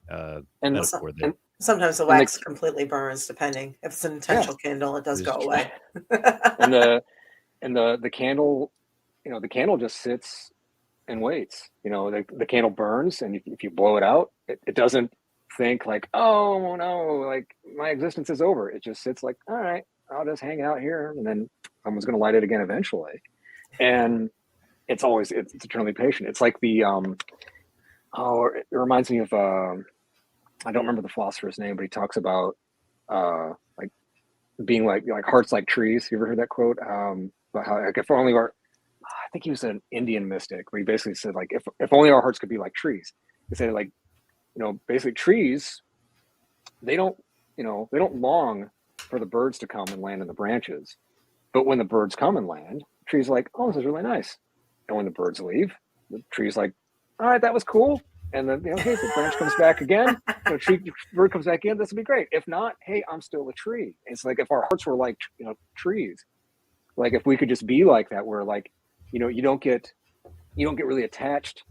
metaphor there. Sometimes the wax completely burns, depending. If it's an intentional candle, it does go away. and the candle, the candle just sits and waits. The candle burns, and if you blow it out, it doesn't think like, oh no, like my existence is over. It just sits like, all right, I'll just hang out here, and then someone's going to light it again eventually. And it's eternally patient. It's like the it reminds me of I don't remember the philosopher's name, but he talks about like being like hearts like trees. You ever heard that quote? About how, like, if only our, I think he was an Indian mystic, where he basically said, like, if only our hearts could be like trees. He said, like, basically trees, they don't long for the birds to come and land in the branches. But when the birds come and land, trees are like, oh, this is really nice. And when the birds leave, the tree's like, all right, that was cool. And then, hey, the branch comes back again, bird comes back in, this will be great. If not, hey, I'm still a tree. It's like, if our hearts were like, trees, like if we could just be like that, where like, you don't get really attached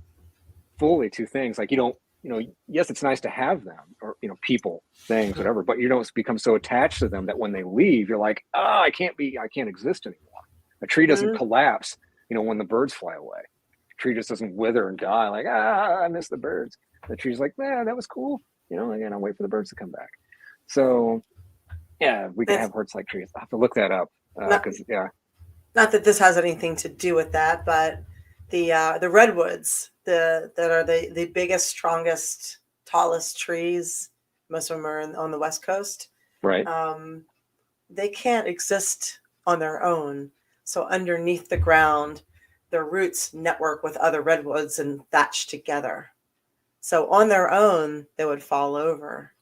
fully to things. Like, yes, it's nice to have them, or, people, things, whatever, but you don't become so attached to them that when they leave, you're like, I can't exist anymore. A tree doesn't collapse, when the birds fly away. A tree just doesn't wither and die like, I miss the birds. The tree's like, man, that was cool. Again, I'll wait for the birds to come back. So yeah, we can have hearts like trees. I'll have to look that up. Not that this has anything to do with that, but the redwoods, that are the biggest, strongest, tallest trees. Most of them are on the West Coast. Right. They can't exist on their own. So underneath the ground, their roots network with other redwoods and thatch together. So on their own, they would fall over.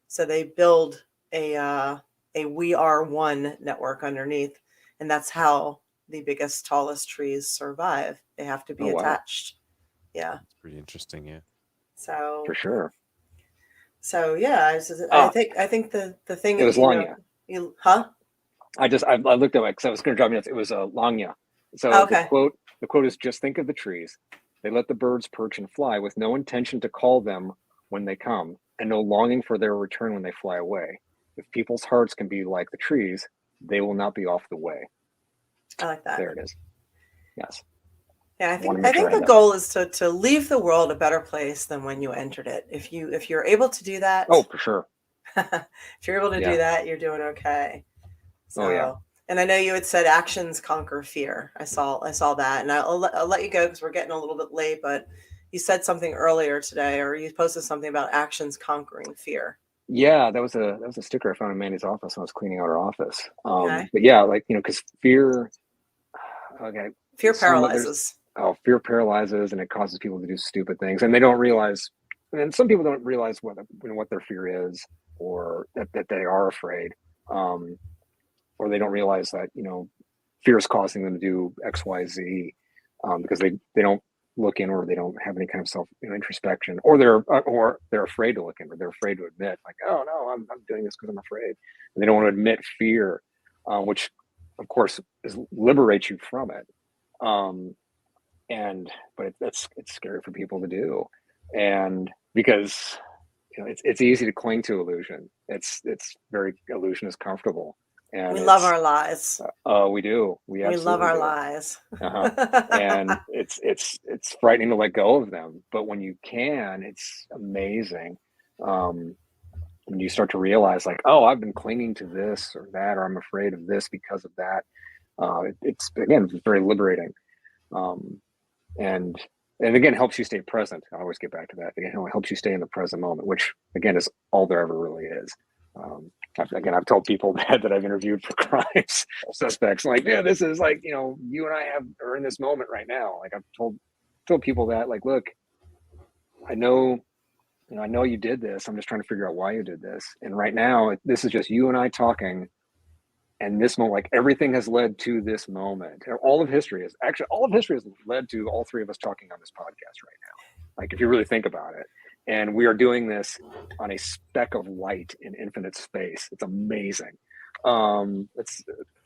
So they build a we are one network underneath, and that's how the biggest, tallest trees survive. They have to be attached. Wow. Yeah, it's pretty interesting. Yeah. So for sure. So yeah, I think the thing it was Lanya. I looked at it because I was going to drive me nuts. It was Lanya. So the quote is, just think of the trees. They let the birds perch and fly with no intention to call them when they come, and no longing for their return when they fly away. If people's hearts can be like the trees, they will not be off the way. I like that. There it is. Yes. Yeah, I think the goal is to leave the world a better place than when you entered it. If you're able to do that. Oh, for sure. If you're able to do that, you're doing okay. So And I know you had said actions conquer fear. I saw that, and I'll let you go because we're getting a little bit late. But you said something earlier today, or you posted something about actions conquering fear. Yeah, that was a sticker I found in Mandy's office when I was cleaning out her office. Okay. But yeah, like, because fear. Okay. Fear paralyzes. Fear paralyzes, and it causes people to do stupid things, and they don't realize. And some people don't realize what their fear is, or that they are afraid, or they don't realize that fear is causing them to do X, Y, Z, because they don't look in, or they don't have any kind of self introspection, or they're afraid to look in, or they're afraid to admit, like, oh no, I'm doing this because I'm afraid, and they don't want to admit fear, which of course liberates you from it. But it's scary for people to do, and because it's easy to cling to illusion. It's very illusion is comfortable, and we love our lies. We do. We love our do. lies. And it's frightening to let go of them, but when you can, it's amazing. When you start to realize, like, oh, I've been clinging to this or that, or I'm afraid of this because of that. It's very liberating. And again, helps you stay present. I always get back to that. Again, it helps you stay in the present moment, which again is all there ever really is. I've told people that I've interviewed for crimes suspects, like, yeah, this is like, you and I are in this moment right now. Like, I've told people that, like, look, I know you did this. I'm just trying to figure out why you did this. And right now, this is just you and I talking. And this moment, like, everything has led to this moment. All of history has led to all three of us talking on this podcast right now. Like, if you really think about it, and we are doing this on a speck of light in infinite space. It's amazing. It's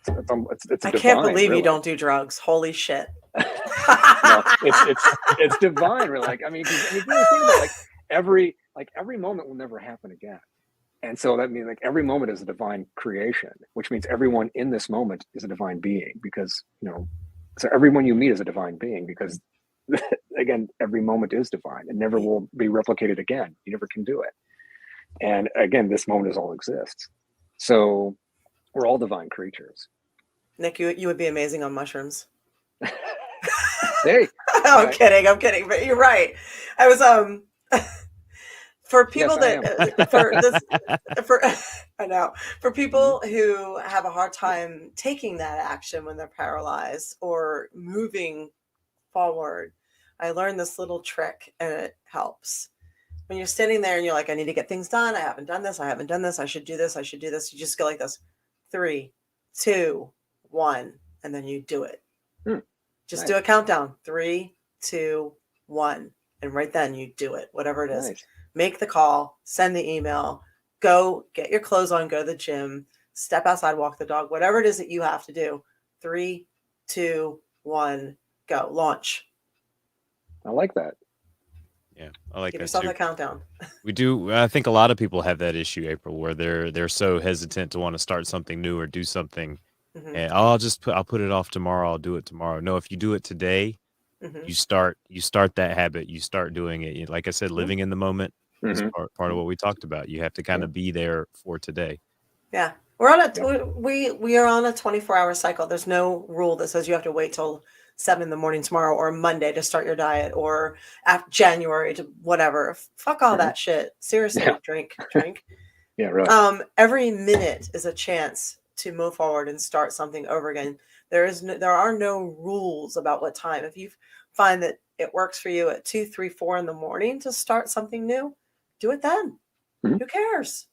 I can't believe really. You don't do drugs. Holy shit! No, it's divine. Really. Like, I mean, if you really think about it, every moment will never happen again. And so that means, like, every moment is a divine creation, which means everyone in this moment is a divine being, because, so everyone you meet is a divine being, because again, every moment is divine and never will be replicated again. You never can do it. And again, this moment is all exists. So we're all divine creatures. Nick, you would be amazing on mushrooms. Hey, I'm kidding, but you're right. I was for people for people who have a hard time taking that action when they're paralyzed or moving forward, I learned this little trick, and it helps. When you're sitting there and you're like, I need to get things done. I haven't done this. I should do this. You just go like this: 3, 2, 1, and then you do it. Just do a countdown: 3, 2, 1, and right then you do it. Whatever it is. Nice. Make the call, send the email, go get your clothes on, go to the gym, step outside, walk the dog, whatever it is that you have to do. 3, 2, 1, go. Launch. I like that. Yeah, I like that. Give yourself too. a countdown. We do. I think a lot of people have that issue, April, where they're so hesitant to want to start something new or do something, and I'll put it off tomorrow. I'll do it tomorrow. No, if you do it today, you start that habit. You start doing it. Like I said, living in the moment is part of what we talked about. You have to kind of be there for today. Yeah, we're on we are on a 24-hour cycle. There's no rule that says you have to wait till 7 a.m. tomorrow or Monday to start your diet, or after January to whatever. Fuck all that shit. Seriously, drink. Yeah, really. Every minute is a chance to move forward and start something over again. There are no rules about what time. If you find that it works for you at 2, 3, 4 in the morning to start something new, do it then. Who cares?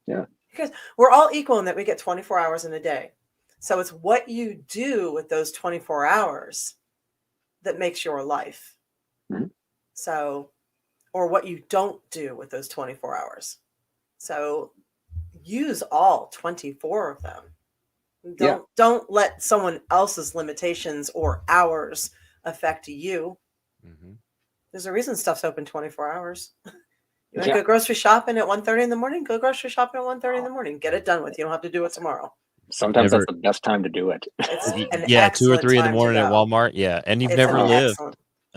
Yeah. Because we're all equal in that we get 24 hours in a day. So it's what you do with those 24 hours that makes your life. So, or what you don't do with those 24 hours. So use all 24 of them. Don't let someone else's limitations or hours affect you. There's a reason stuff's open 24 hours. You want to go grocery shopping at 1:30 in the morning? Go grocery shopping at 1:30 in the morning. Get it done with. You don't have to do it tomorrow. Sometimes that's the best time to do it. It's 2 or 3 in the morning at Walmart. Yeah, and you've never lived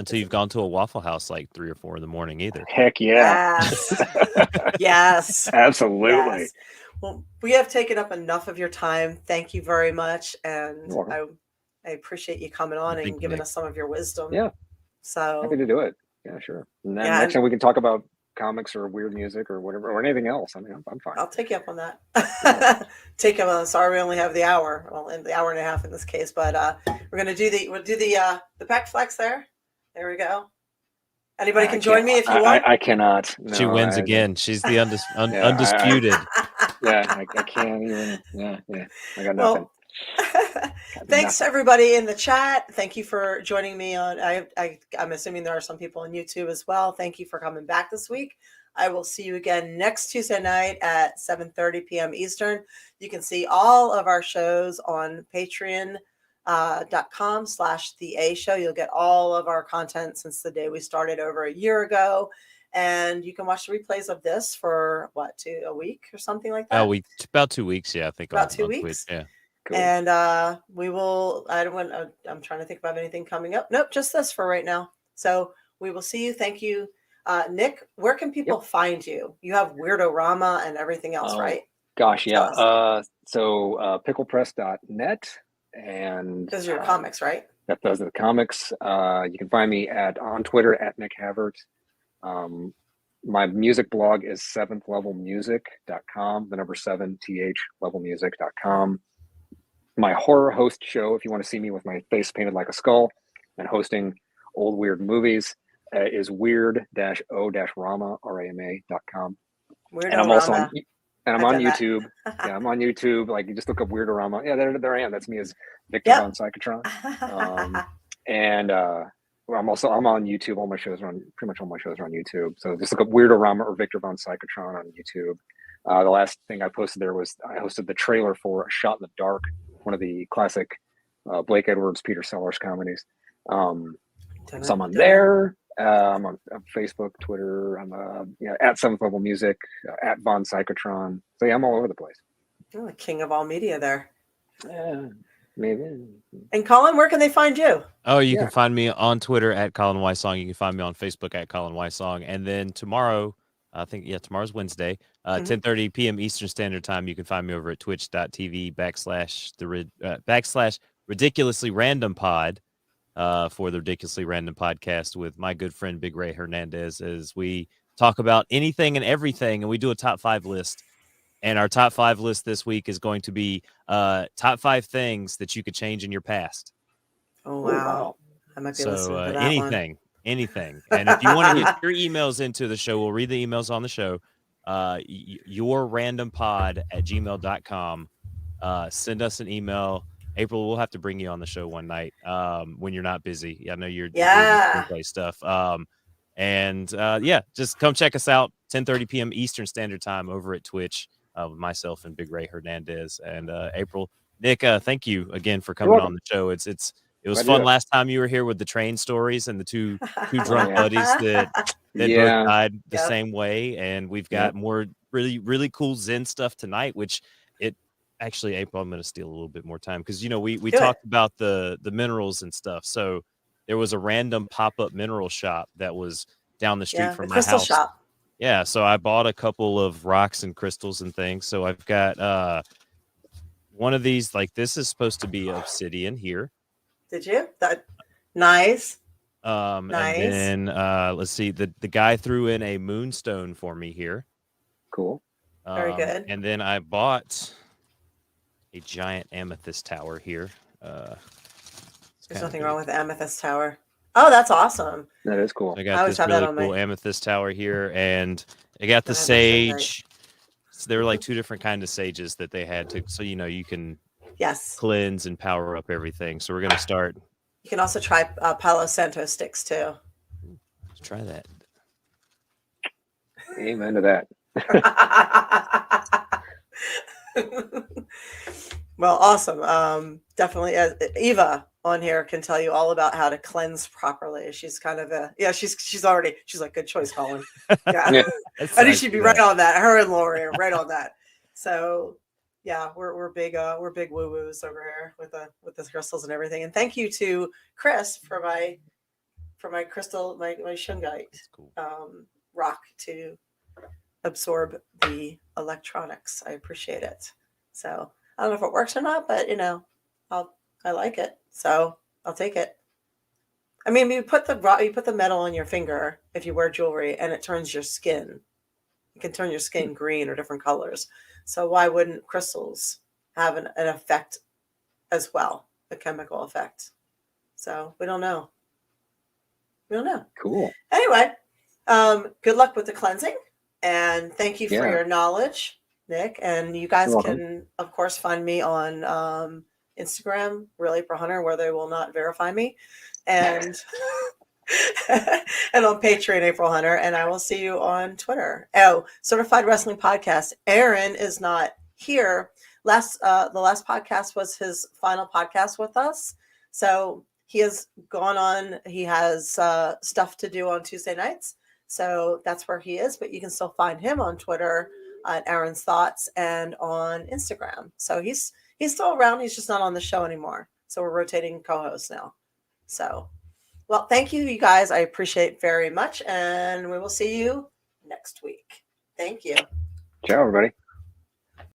until you've gone to a Waffle House like 3 or 4 in the morning either. Heck yeah. Yes. Yes. Absolutely. Yes. Well, we have taken up enough of your time. Thank you very much. And You're welcome. I appreciate you coming on Thank and you, giving Nick. us some of your wisdom. Yeah. So Happy to do it. Yeah, sure. And then Yeah, next and- time we can talk about comics or weird music or whatever, or anything else. I mean, I'm fine. I'll take you up on that. Take him on. Sorry, we only have the hour. Well, in the hour and a half in this case, but we're gonna do the pack flex there. There we go. Anybody can join me if you want. I cannot. No, She wins again. She's the Yeah, undisputed. I can't even. Yeah. I got nothing. Well, thanks everybody in the chat. Thank you for joining me on. I'm assuming there are some people on YouTube as well. Thank you for coming back this week. I will see you again next Tuesday night at 7:30 p.m. Eastern. You can see all of our shows on patreon.com/the A show. You'll get all of our content since the day we started over a year ago. And you can watch the replays of this for a week or something like that. About 2 weeks. Yeah, I think About 2 on weeks. Twitch, yeah. Cool. And we will. I'm trying to think about anything coming up. Nope, just this for right now. So we will see you. Thank you, Nick. Where can people find you? You have Weirdo-rama and everything else, right? Gosh, yeah. Tell So picklepress.net, and Those are your comics, right? those are the comics. You can find me on Twitter at Nik Havert. My music blog is seventhlevelmusic.com, the number 7th levelmusic.com. My horror host show, if you want to see me with my face painted like a skull and hosting old weird movies, is weird-o-rama.com. Weirdo-rama. And I'm also on I've YouTube. Yeah, I'm on YouTube. Like, you just look up Weirdo-rama. Yeah, there I am. That's me as Victor Von Psychotron. And I'm on YouTube. Pretty much all my shows are on YouTube. So just look up Weirdo-rama or Victor Von Psychotron on YouTube. The last thing I posted there was I hosted the trailer for A Shot in the Dark, one of the classic Blake Edwards, Peter Sellers comedies. So I'm on there. I'm on Facebook, Twitter. I'm at 7th Level Music, at Von Psychotron. So yeah, I'm all over the place. You're the king of all media there. Yeah, maybe. And Colin, where can they find you? Oh, you can find me on Twitter at Colin Wysong. You can find me on Facebook at Colin Wysong. And then tomorrow, tomorrow's Wednesday, 10:30 p.m. Eastern Standard Time. You can find me over at twitch.tv/ridiculously random pod for the Ridiculously Random podcast with my good friend Big Ray Hernandez, as we talk about anything and everything, and we do a top 5 list. And our top 5 list this week is going to be top 5 things that you could change in your past. Oh, wow. I might be listening to that anything. And if you want to get your emails into the show, we'll read the emails on the show. yourrandompod@gmail.com. Send us an email. April, we'll have to bring you on the show one night when you're not busy. I know you're doing screenplay stuff. Just come check us out. 10:30 p.m. Eastern Standard Time over at Twitch with myself and Big Ray Hernandez. And April, Nick, thank you again for coming on the show. It was fun last time you were here with the train stories and the two drunk buddies that both died the same way. And we've got more really, really cool Zen stuff tonight, which actually, April, I'm going to steal a little bit more time because, we talked about the minerals and stuff. So there was a random pop-up mineral shop that was down the street from my crystal house. Shop. Yeah, so I bought a couple of rocks and crystals and things. So I've got one of these, like this is supposed to be obsidian here. Did you? Nice. Nice. And then let's see, the guy threw in a moonstone for me here. Cool. Very good. And then I bought a giant amethyst tower here. There's nothing wrong with the amethyst tower. Oh, that's awesome. That is cool. So I got this really cool amethyst tower here, and I got the sage. So there were like 2 different kinds of sages that they had so you can cleanse and power up everything. So we're gonna start. You can also try Palo Santo sticks too. Let's try that. Amen to that. Well, awesome. Definitely, Eva on here can tell you all about how to cleanse properly. She's kind of she's like, good choice, Colin. Yeah, I think she'd be right on that. Her and Lori are right on that. So yeah, we're big woo woos over here with the crystals and everything. And thank you to Chris for for my crystal, my shungite Cool. rock to absorb the electronics. I appreciate it. So I don't know if it works or not, but I like it, so I'll take it. I mean, you put the metal on your finger if you wear jewelry, and it turns your skin. It can turn your skin green or different colors. So why wouldn't crystals have an effect as well, a chemical effect? So we don't know. We don't know. Cool. Anyway, good luck with the cleansing, and thank you for your knowledge, Nick. And you guys can, of course, find me on Instagram, Real April Hunter, where they will not verify me, and and on Patreon, April Hunter. And I will see you on Twitter. Oh, Certified Wrestling Podcast. Aaron is not here. The last podcast was his final podcast with us, so he has gone on. He has stuff to do on Tuesday nights, so that's where he is. But you can still find him on Twitter at Aaron's Thoughts and on Instagram. So he's still around. He's just not on the show anymore. So we're rotating co-hosts now. So, well, thank you guys. I appreciate very much, and we will see you next week. Thank you. Ciao, everybody.